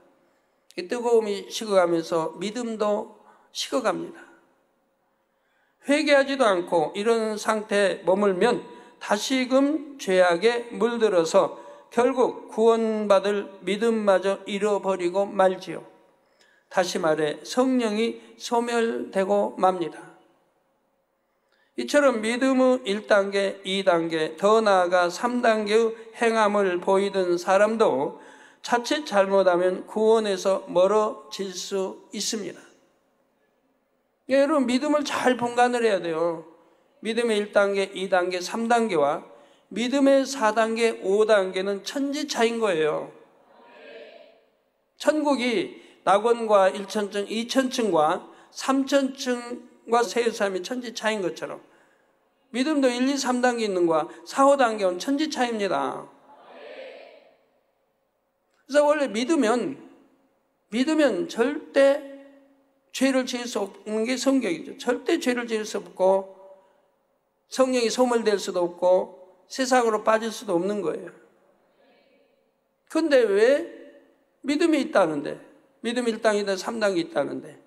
이 뜨거움이 식어가면서 믿음도 식어갑니다. 회개하지도 않고 이런 상태에 머물면 다시금 죄악에 물들어서 결국 구원받을 믿음마저 잃어버리고 말지요. 다시 말해 성령이 소멸되고 맙니다. 이처럼 믿음의 1단계, 2단계, 더 나아가 3단계의 행함을 보이던 사람도 자칫 잘못하면 구원에서 멀어질 수 있습니다. 여러분, 믿음을 잘 분간을 해야 돼요. 믿음의 1단계, 2단계, 3단계와 믿음의 4단계, 5단계는 천지차인 거예요. 천국이 낙원과 1천층, 2천층과 3천층과 세상이 천지차인 것처럼 믿음도 1, 2, 3단계 있는 거와 4, 5단계는 천지차입니다. 그래서 원래 믿으면 절대 죄를 지을 수 없는 게 성경이죠. 절대 죄를 지을 수 없고 성령이 소멸될 수도 없고 세상으로 빠질 수도 없는 거예요. 그런데 왜 믿음이 있다는데, 믿음 1단계든 3단계 있다는데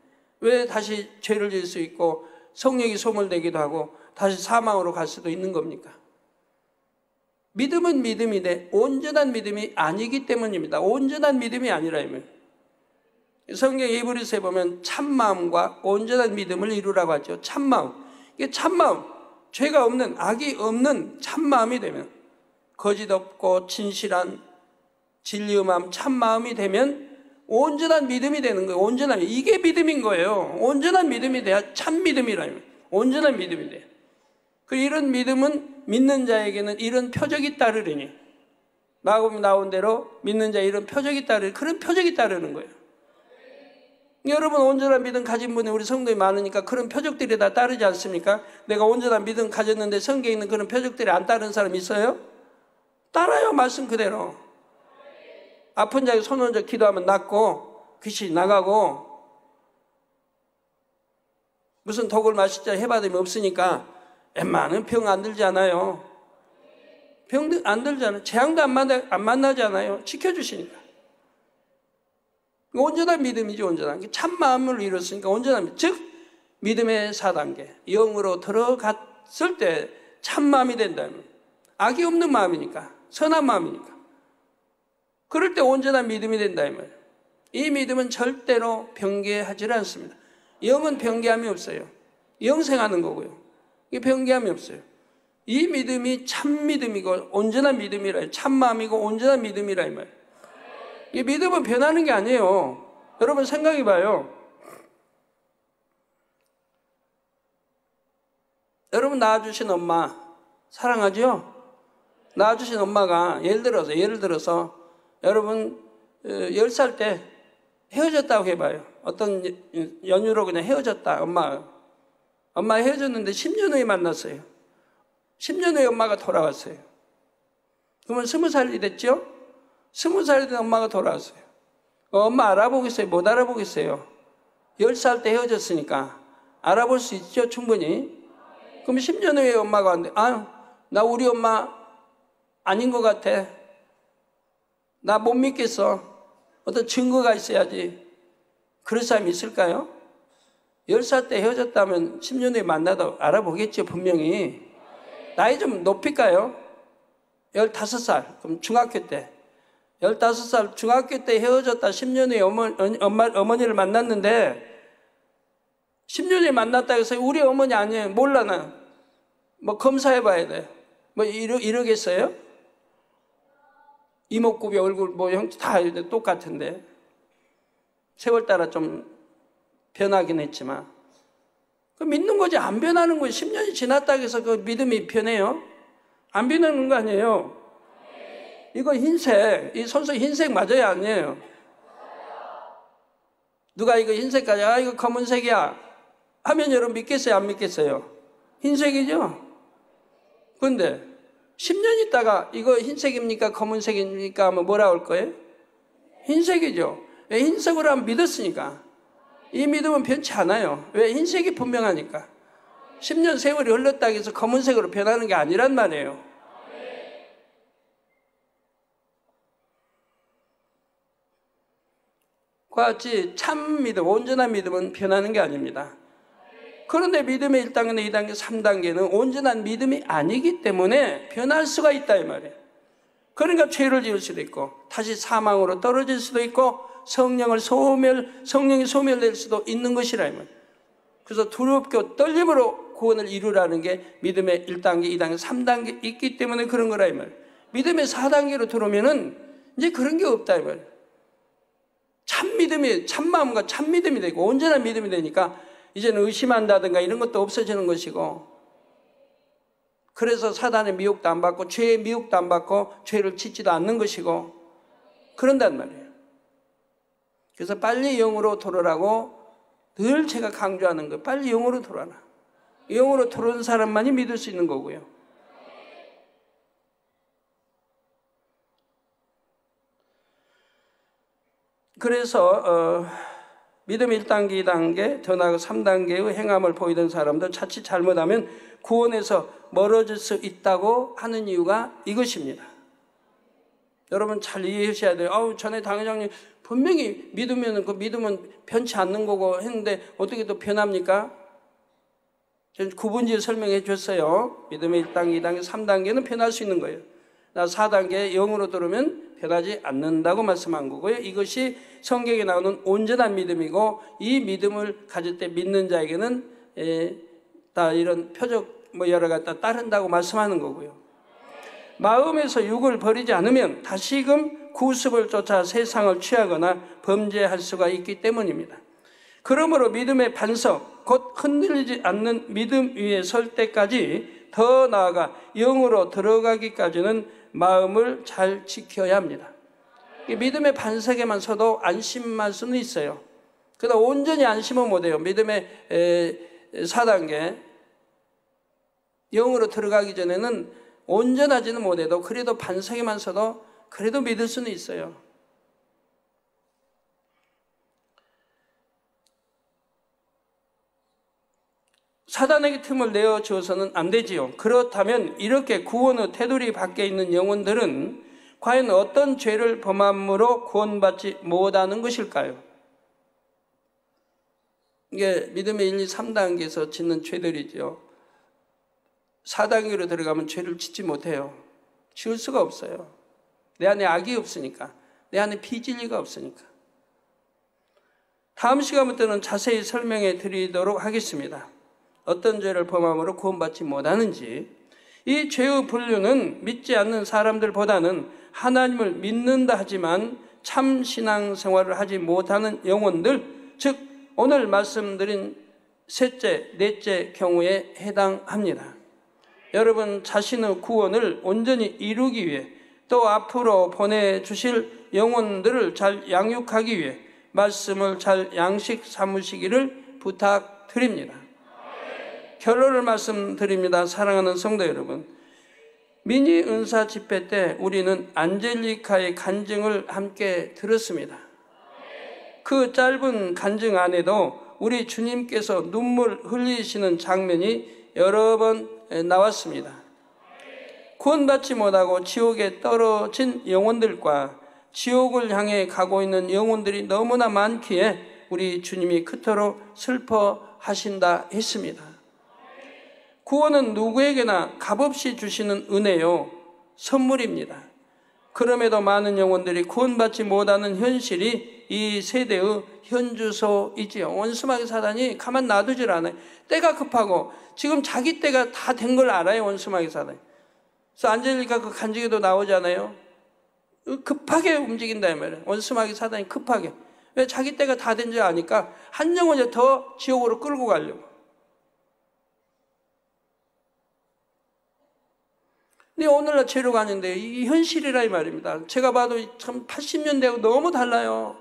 왜 다시 죄를 지을 수 있고 성령이 소멸되기도 하고 다시 사망으로 갈 수도 있는 겁니까? 믿음은 믿음인데 온전한 믿음이 아니기 때문입니다. 온전한 믿음이 아니라면, 성경 히브리서에 보면 참마음과 온전한 믿음을 이루라고 하죠. 참마음. 이게 참마음, 죄가 없는, 악이 없는 참마음이 되면, 거짓 없고 진실한 진리의 마음, 참마음이 되면 온전한 믿음이 되는 거예요. 온전한, 이게 믿음인 거예요. 온전한 믿음이 돼야 참 믿음이라면, 온전한 믿음이 돼요. 이런 믿음은 믿는 자에게는 이런 표적이 따르리니, 마음이 나온 대로 믿는 자에 이런 표적이 따르는, 그런 표적이 따르는 거예요. 여러분, 온전한 믿음 가진 분이 우리 성도에 많으니까 그런 표적들이 다 따르지 않습니까? 내가 온전한 믿음 가졌는데 성경에 있는 그런 표적들이 안 따르는 사람 있어요? 따라요, 말씀 그대로. 아픈 자에게 손 얹어 기도하면 낫고 귀신이 나가고, 무슨 독을 마실 자 해받음이 없으니까 웬만하면 병 안 들지 않아요. 병 안 들잖아요. 재앙도 안 만나지 않아요. 지켜주시니까. 온전한 믿음이죠. 온전한 게 참 마음을 이뤘으니까 온전한 믿음. 즉 믿음의 4단계. 영으로 들어갔을 때 참마음이 된다면, 악이 없는 마음이니까, 선한 마음이니까. 그럴 때 온전한 믿음이 된다 이 말이에요. 이 믿음은 절대로 변개하지 않습니다. 영은 변개함이 없어요. 영생하는 거고요. 이게 변개함이 없어요. 이 믿음이 참 믿음이고 온전한 믿음이라, 참마음이고 온전한 믿음이라 이 말이에요. 이 믿음은 변하는 게 아니에요. 여러분 생각해 봐요. 여러분 낳아주신 엄마 사랑하죠? 낳아주신 엄마가 예를 들어서 여러분 10살 때 헤어졌다고 해봐요. 어떤 연유로 그냥 헤어졌다. 엄마 헤어졌는데 10년 후에 만났어요. 10년 후에 엄마가 돌아왔어요. 그러면 20살이 됐죠? 20살이 된 엄마가 돌아왔어요. 엄마 알아보겠어요? 못 알아보겠어요? 10살 때 헤어졌으니까 알아볼 수 있죠? 충분히. 그럼 10년 후에 엄마가 왔는데, 나 우리 엄마 아닌 것 같아. 나 못 믿겠어. 어떤 증거가 있어야지. 그런 사람이 있을까요? 10살 때 헤어졌다면 10년 후에 만나도 알아보겠죠, 분명히. 나이 좀 높일까요? 15살, 그럼 중학교 때. 15살 중학교 때 헤어졌다 10년 후에 어머니를 만났는데 10년 후에 만났다 해서 우리 어머니 아니에요. 몰라 나. 뭐 검사해 봐야 돼. 뭐 이러겠어요? 이목구비 얼굴 뭐 형태 다 똑같은데 세월 따라 좀 변하긴 했지만 그 믿는 거지 안 변하는 거지. 10년이 지났다 해서 그 믿음이 변해요? 안 변하는 거 아니에요? 이거 흰색, 이 손수 흰색 맞아요, 아니에요? 누가 이거 흰색까지, 이거 검은색이야 하면 여러분 믿겠어요, 안 믿겠어요? 흰색이죠? 그런데 10년 있다가 이거 흰색입니까, 검은색입니까 하면 뭐라 할 거예요? 흰색이죠. 왜? 흰색으로 하면 믿었으니까. 이 믿음은 변치 않아요. 왜? 흰색이 분명하니까. 10년 세월이 흘렀다고 해서 검은색으로 변하는 게 아니란 말이에요. 그와 같이 참 믿음, 온전한 믿음은 변하는 게 아닙니다. 그런데 믿음의 1단계, 2단계, 3단계는 온전한 믿음이 아니기 때문에 변할 수가 있다 이 말이에요. 그러니까 죄를 지을 수도 있고 다시 사망으로 떨어질 수도 있고 성령이 소멸될 수도 있는 것이라 이 말이에요. 그래서 두렵고 떨림으로 구원을 이루라는 게 믿음의 1단계, 2단계, 3단계 있기 때문에 그런 거라 이 말이에요. 믿음의 4단계로 들어오면은 이제 그런 게 없다 이 말이에요. 참 믿음이, 참 마음과 참 믿음이 되고 온전한 믿음이 되니까 이제는 의심한다든가 이런 것도 없어지는 것이고, 그래서 사단의 미혹도 안 받고 죄의 미혹도 안 받고 죄를 짓지도 않는 것이고 그런단 말이에요. 그래서 빨리 영으로 돌아라고 늘 제가 강조하는 거예요. 빨리 영으로 돌아라. 영으로 돌아온 사람만이 믿을 수 있는 거고요. 그래서 믿음 1단계, 2단계, 더 나아가 3단계의 행함을 보이던 사람들 자칫 잘못하면 구원에서 멀어질 수 있다고 하는 이유가 이것입니다. 여러분 잘 이해하셔야 돼요. 전에 당회장님 분명히 믿으면 그 믿음은 변치 않는 거고 했는데 어떻게 또 변합니까? 저는 구분지어 설명해 줬어요. 믿음의 1단계, 2단계, 3단계는 변할 수 있는 거예요. 4단계 영으로 들으면 변하지 않는다고 말씀한 거고요. 이것이 성경에 나오는 온전한 믿음이고 이 믿음을 가질 때 믿는 자에게는 다 이런 표적 여러 가지 다 따른다고 말씀하는 거고요. 마음에서 육을 버리지 않으면 다시금 구습을 쫓아 세상을 취하거나 범죄할 수가 있기 때문입니다. 그러므로 믿음의 반석, 곧 흔들리지 않는 믿음 위에 설 때까지 더 나아가 영으로 들어가기까지는 마음을 잘 지켜야 합니다. 믿음의 반석에만 서도 안심할 수는 있어요. 그러나 온전히 안심은 못해요. 믿음의 4단계 영으로 들어가기 전에는 온전하지는 못해도 그래도 반석에만 서도 그래도 믿을 수는 있어요. 사단에게 틈을 내어주어서는 안 되지요. 그렇다면 이렇게 구원의 테두리 밖에 있는 영혼들은 과연 어떤 죄를 범함으로 구원받지 못하는 것일까요? 이게 믿음의 1, 2, 3단계에서 짓는 죄들이죠. 4단계로 들어가면 죄를 짓지 못해요. 지을 수가 없어요. 내 안에 악이 없으니까. 내 안에 비진리가 없으니까. 다음 시간부터는 자세히 설명해 드리도록 하겠습니다. 어떤 죄를 범함으로 구원받지 못하는지. 이 죄의 분류는 믿지 않는 사람들보다는 하나님을 믿는다 하지만 참 신앙생활을 하지 못하는 영혼들, 즉 오늘 말씀드린 셋째, 넷째 경우에 해당합니다. 여러분 자신의 구원을 온전히 이루기 위해 또 앞으로 보내주실 영혼들을 잘 양육하기 위해 말씀을 잘 양식 삼으시기를 부탁드립니다. 결론을 말씀드립니다. 사랑하는 성도 여러분, 미니 은사 집회 때 우리는 안젤리카의 간증을 함께 들었습니다. 그 짧은 간증 안에도 우리 주님께서 눈물 흘리시는 장면이 여러 번 나왔습니다. 구원받지 못하고 지옥에 떨어진 영혼들과 지옥을 향해 가고 있는 영혼들이 너무나 많기에 우리 주님이 그토록 슬퍼하신다 했습니다. 구원은 누구에게나 값없이 주시는 은혜요, 선물입니다. 그럼에도 많은 영혼들이 구원받지 못하는 현실이 이 세대의 현주소이지요. 원수마귀 사단이 가만 놔두질 않아요. 때가 급하고 지금 자기 때가 다 된 걸 알아요. 원수마귀 사단이. 그래서 안젤리카 그 간증에도 나오잖아요. 급하게 움직인다 이 말이에요. 원수마귀 사단이 급하게. 왜? 자기 때가 다 된 줄 아니까 한 영혼을 더 지옥으로 끌고 가려고. 근데 오늘날 죄로 가는데 이 현실이라 이 말입니다. 제가 봐도 참 80년대하고 너무 달라요.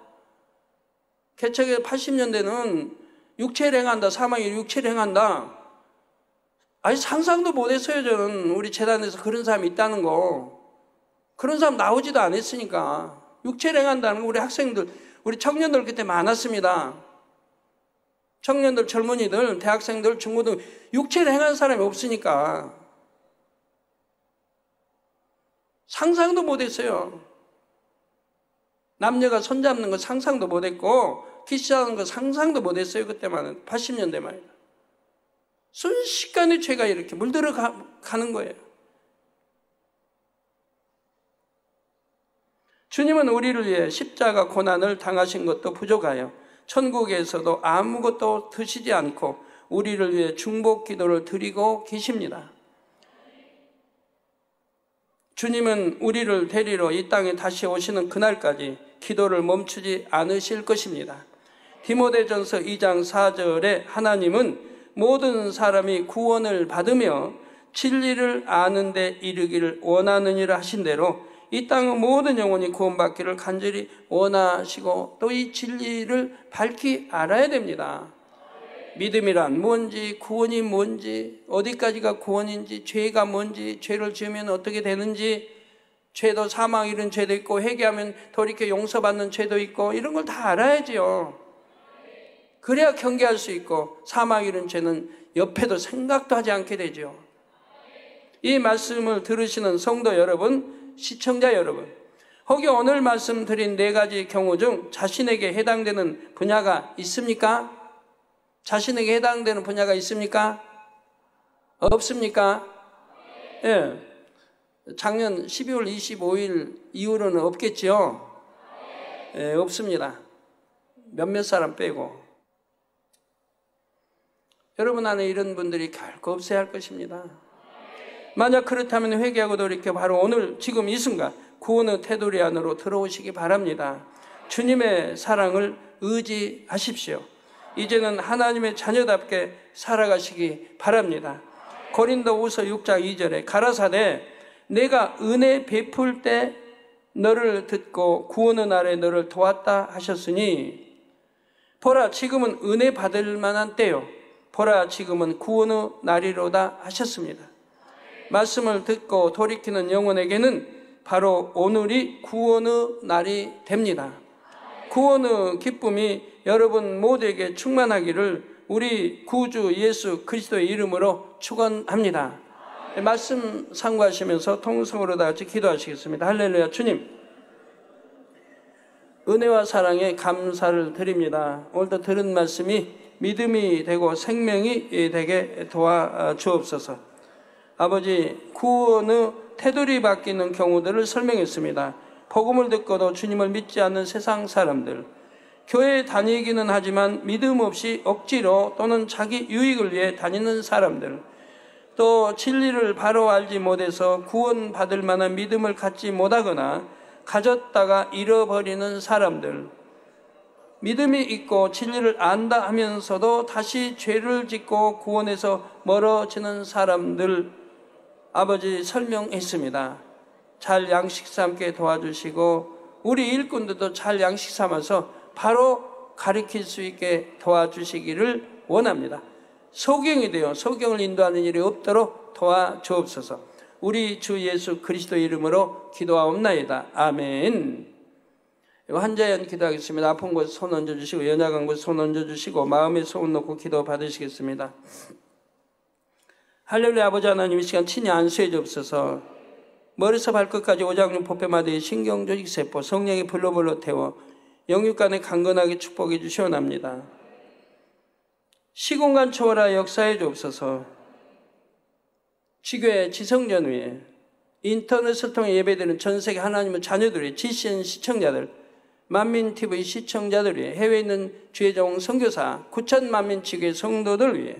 개척의 80년대는 육체를 행한다, 사망이 육체를 행한다. 아니 상상도 못했어요. 저는 우리 재단에서 그런 사람이 있다는 거. 그런 사람 나오지도 않았으니까. 육체를 행한다는 거 우리 학생들, 우리 청년들 그때 많았습니다. 청년들, 젊은이들, 대학생들, 중고등 육체를 행한 사람이 없으니까. 상상도 못했어요. 남녀가 손잡는 거 상상도 못했고 키스하는 거 상상도 못했어요. 그때만은 80년대 말이다. 순식간에 죄가 이렇게 물들어 가는 거예요. 주님은 우리를 위해 십자가 고난을 당하신 것도 부족하여 천국에서도 아무것도 드시지 않고 우리를 위해 중복 기도를 드리고 계십니다. 주님은 우리를 데리러 이 땅에 다시 오시는 그날까지 기도를 멈추지 않으실 것입니다. 디모데전서 2장 4절에 하나님은 모든 사람이 구원을 받으며 진리를 아는 데 이르기를 원하느니라 하신 대로 이 땅의 모든 영혼이 구원받기를 간절히 원하시고 또 이 진리를 밝히 알아야 됩니다. 믿음이란 뭔지, 구원이 뭔지, 어디까지가 구원인지, 죄가 뭔지, 죄를 지으면 어떻게 되는지, 죄도 사망 이런 죄도 있고 회개하면 돌이켜 용서받는 죄도 있고 이런 걸 다 알아야지요. 그래야 경계할 수 있고 사망 이런 죄는 옆에도 생각도 하지 않게 되죠. 이 말씀을 들으시는 성도 여러분, 시청자 여러분, 혹시 오늘 말씀드린 4가지 경우 중 자신에게 해당되는 분야가 있습니까? 자신에게 해당되는 분야가 있습니까? 없습니까? 예. 작년 12월 25일 이후로는 없겠지요? 예, 없습니다. 몇몇 사람 빼고. 여러분 안에 이런 분들이 결코 없어야 할 것입니다. 만약 그렇다면 회개하고 돌이켜 바로 오늘 지금 이 순간 구원의 테두리 안으로 들어오시기 바랍니다. 주님의 사랑을 의지하십시오. 이제는 하나님의 자녀답게 살아가시기 바랍니다. 고린도후서 6장 2절에 가라사대 내가 은혜 베풀 때 너를 듣고 구원의 날에 너를 도왔다 하셨으니 보라 지금은 은혜 받을 만한 때요 보라 지금은 구원의 날이로다 하셨습니다. 말씀을 듣고 돌이키는 영혼에게는 바로 오늘이 구원의 날이 됩니다. 구원의 기쁨이 여러분 모두에게 충만하기를 우리 구주 예수 그리스도의 이름으로 축원합니다. 말씀 상고하시면서 통성으로 다 같이 기도하시겠습니다. 할렐루야. 주님, 은혜와 사랑에 감사를 드립니다. 오늘도 들은 말씀이 믿음이 되고 생명이 되게 도와주옵소서. 아버지, 구원의 태도리 바뀌는 경우들을 설명했습니다. 복음을 듣고도 주님을 믿지 않는 세상 사람들, 교회에 다니기는 하지만 믿음 없이 억지로 또는 자기 유익을 위해 다니는 사람들, 또 진리를 바로 알지 못해서 구원받을 만한 믿음을 갖지 못하거나 가졌다가 잃어버리는 사람들, 믿음이 있고 진리를 안다 하면서도 다시 죄를 짓고 구원에서 멀어지는 사람들, 아버지 설명했습니다. 잘 양식 삼게 도와주시고 우리 일꾼들도 잘 양식 삼아서 바로 가르칠 수 있게 도와주시기를 원합니다. 소경이 되어 소경을 인도하는 일이 없도록 도와주옵소서. 우리 주 예수 그리스도 이름으로 기도하옵나이다. 아멘. 환자연 기도하겠습니다. 아픈 곳 손 얹어주시고 연약한 곳 손 얹어주시고 마음에 소원 놓고 기도 받으시겠습니다. 할렐루야. 아버지 하나님, 이 시간 친히 안수해 주옵소서. 머리에서 발끝까지 오장육 보배마디의 신경조직세포 성령의 불로불로 태워 영육간에 강건하게 축복해 주시옵나이다. 시공간 초월하 역사해 주옵소서. 지교회 지성전 위에 인터넷을 통해 예배드리는 전세계 하나님의 자녀들이 GCN 시청자들, 만민TV 시청자들 위해 해외에 있는 주의 종 선교사 9,000만 민 지교회 성도들 위해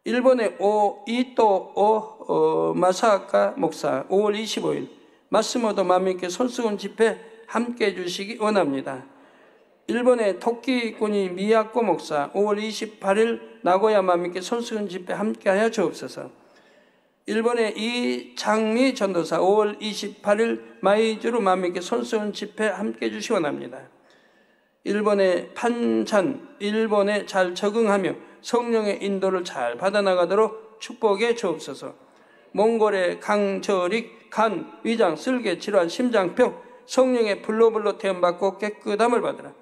일본의 이토 마사카 목사 5월 25일 마스모토 만민께 손수건 집회 함께해 주시기 원합니다. 일본의 토끼꾼이 미야코 목사 5월 28일 나고야 만민께 손수건 집회 함께하여 주옵소서. 일본의 이장미 전도사 5월 28일 마이주루 만민께 손수건 집회 함께해 주시기 원합니다. 일본의 판찬, 일본에 잘 적응하며 성령의 인도를 잘 받아나가도록 축복해 주옵소서. 몽골의 강저릭, 간, 위장, 쓸개, 질환, 심장병, 성령의 불로불로 태움받고 깨끗함을 받으라.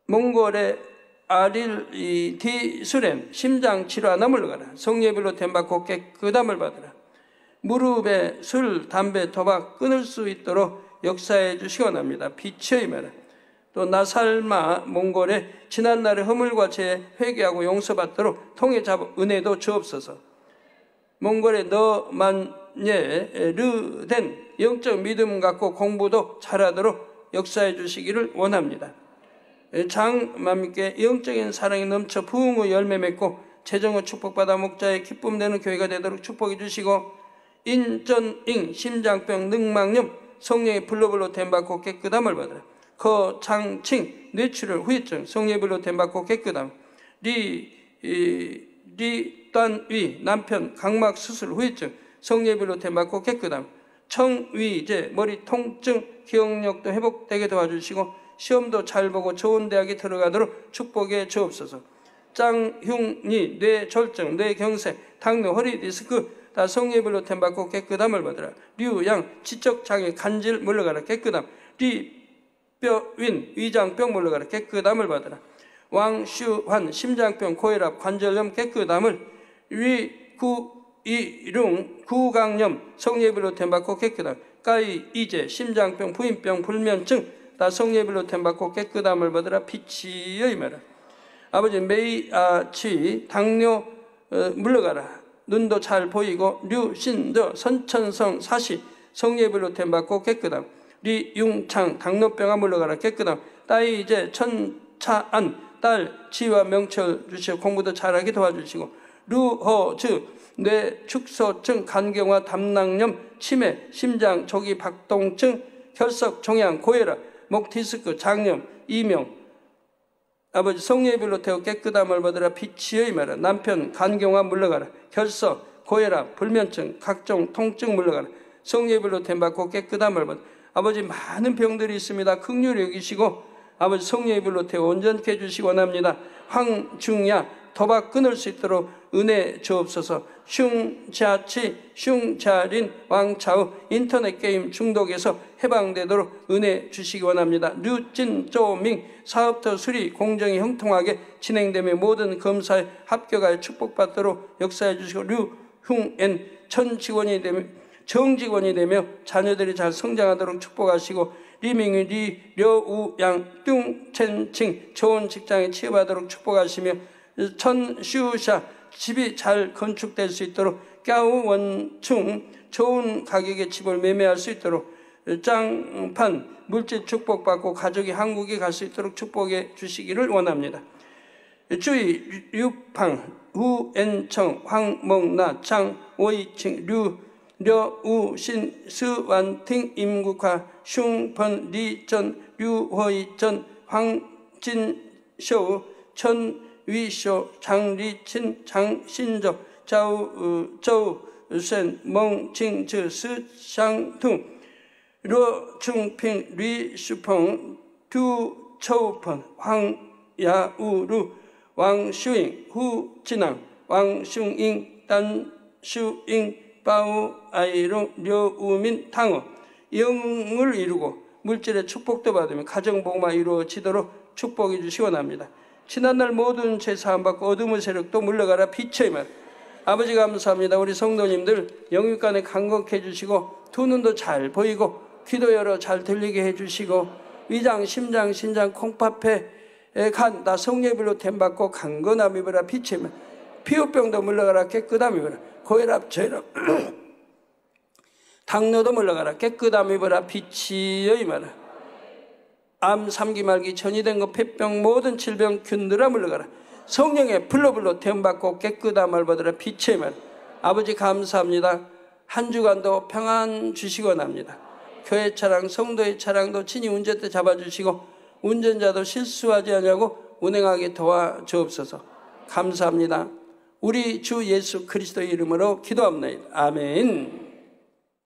몽골의 디수렌, 심장 질환을 물러가라. 성령의 불로 태움받고 깨끗함을 받으라. 무릎에 술, 담배, 도박 끊을 수 있도록 역사해 주시기 원합니다. 빛의 임하라. 또 나살마 몽골의 지난날의 허물과 죄 회개하고 용서받도록 통해 잡아 은혜도 주옵소서. 몽골의 너만예 르된 영적 믿음 갖고 공부도 잘하도록 역사해 주시기를 원합니다. 장만민께 영적인 사랑이 넘쳐 부흥의 열매 맺고 재정의 축복받아 목자의 기쁨 되는 교회가 되도록 축복해 주시고, 인전잉 심장병 늑막염 성령의 불로불로 댐받고 깨끗함을 받으라. 거장칭 뇌출혈 후유증 성령의 불로 댐받고 깨끗함. 리단위 남편 각막 수술 후유증 성령의 불로 댐받고 깨끗함. 청위제 머리 통증 기억력도 회복되게 도와주시고 시험도 잘 보고 좋은 대학에 들어가도록 축복해 주옵소서. 짱흉니 뇌졸중 뇌경색 당뇨 허리 디스크 다 성령의 불로 댐받고 깨끗함을 받으라. 류양 지적장애 간질 물러가라 깨끗함. 뼈윈 위장병 물러가라 깨끗함을 받으라. 왕슈환 심장병 고혈압 관절염 깨끗함을. 위구이룽 구강염 성령의 불로 댐받고 깨끗함. 까이 이제 심장병 부인병 불면증 다 성령의 불로 댐받고 깨끗함을 받으라. 빛이여 임하라. 아버지 메이아치 당뇨 물러가라. 눈도 잘 보이고 류신더 선천성 사시 성령의 불로 댐받고 깨끗함. 리융창 당뇨병아 물러가라 깨끗함. 따이 이제 천차안 딸 지와 명철 주시고 공부도 잘하게 도와주시고 루허즈 뇌축소증 간경화 담낭염 치매 심장 조기 박동증 혈석 종양 고혈압 목 디스크 장염 이명 아버지 성령의 불로 태워 깨끗함을 받으라. 빛이여 임하라. 남편 간경화 물러가라. 혈석 고혈압 불면증 각종 통증 물러가라. 성령의 불로 댐받고 깨끗함을 받으라. 아버지 많은 병들이 있습니다. 긍휼히 여기시고 아버지 성령의 불로 태워 온전케 해주시기 원합니다. 황중야 도박 끊을 수 있도록 은혜 주옵소서. 슝자치 슝자린 왕차우 인터넷 게임 중독에서 해방되도록 은혜 주시기 원합니다. 류진 조밍 사업터 수리 공정이 형통하게 진행되며 모든 검사에 합격하여 축복받도록 역사해 주시고 류흉엔 천 직원이 되며 정직원이 되며 자녀들이 잘 성장하도록 축복하시고 리밍이 리 려우양 뚱첸칭 좋은 직장에 취업하도록 축복하시며 천슈샤 집이 잘 건축될 수 있도록 까우원충 좋은 가격의 집을 매매할 수 있도록 짱판 물질 축복받고 가족이 한국에 갈 수 있도록 축복해 주시기를 원합니다. 주의 류팡 후엔청 황멍나 장 오이칭 려우신 스완팅 임국화 슝펀 리전 류허이전 황진쇼 천위쇼 장리친 장신적 저우센 멍칭즈 스샹퉁 러충핑 리슈펑 두초펀 황야우루 왕슈잉 후진앙 왕슝잉 단슈잉 바우 아이롱 려우민 탕어 영을 이루고 물질의 축복도 받으며 가정복만 이루어지도록 축복해 주시기 원합니다. 지난날 모든 죄 사함받고 어둠의 세력도 물러가라 빛의 말. 아버지 감사합니다. 우리 성도님들 영육간에 강건케 해주시고 두 눈도 잘 보이고 귀도 열어 잘 들리게 해주시고 위장, 심장, 신장, 콩팥에 간, 나 성령불로 댐받고 강건함 입으라 빛의 말. 피부병도 물러가라 깨끗함 입으라. 고혈압, 저혈압, 당뇨도 물러가라 깨끗함 입으라 빛이여 임하라. 암, 삼기, 말기, 전이된 것, 폐병, 모든 질병 균들아 물러가라. 성령의 불로 댐받고 깨끗함을 받으라 빛의 말. 아버지 감사합니다. 한 주간도 평안 주시기 원합니다. 교회 차량, 성도의 차량도 친히 운전대 잡아주시고 운전자도 실수하지 않냐고 운행하게 도와주옵소서. 감사합니다. 우리 주 예수 그리스도의 이름으로 기도합니다. 아멘.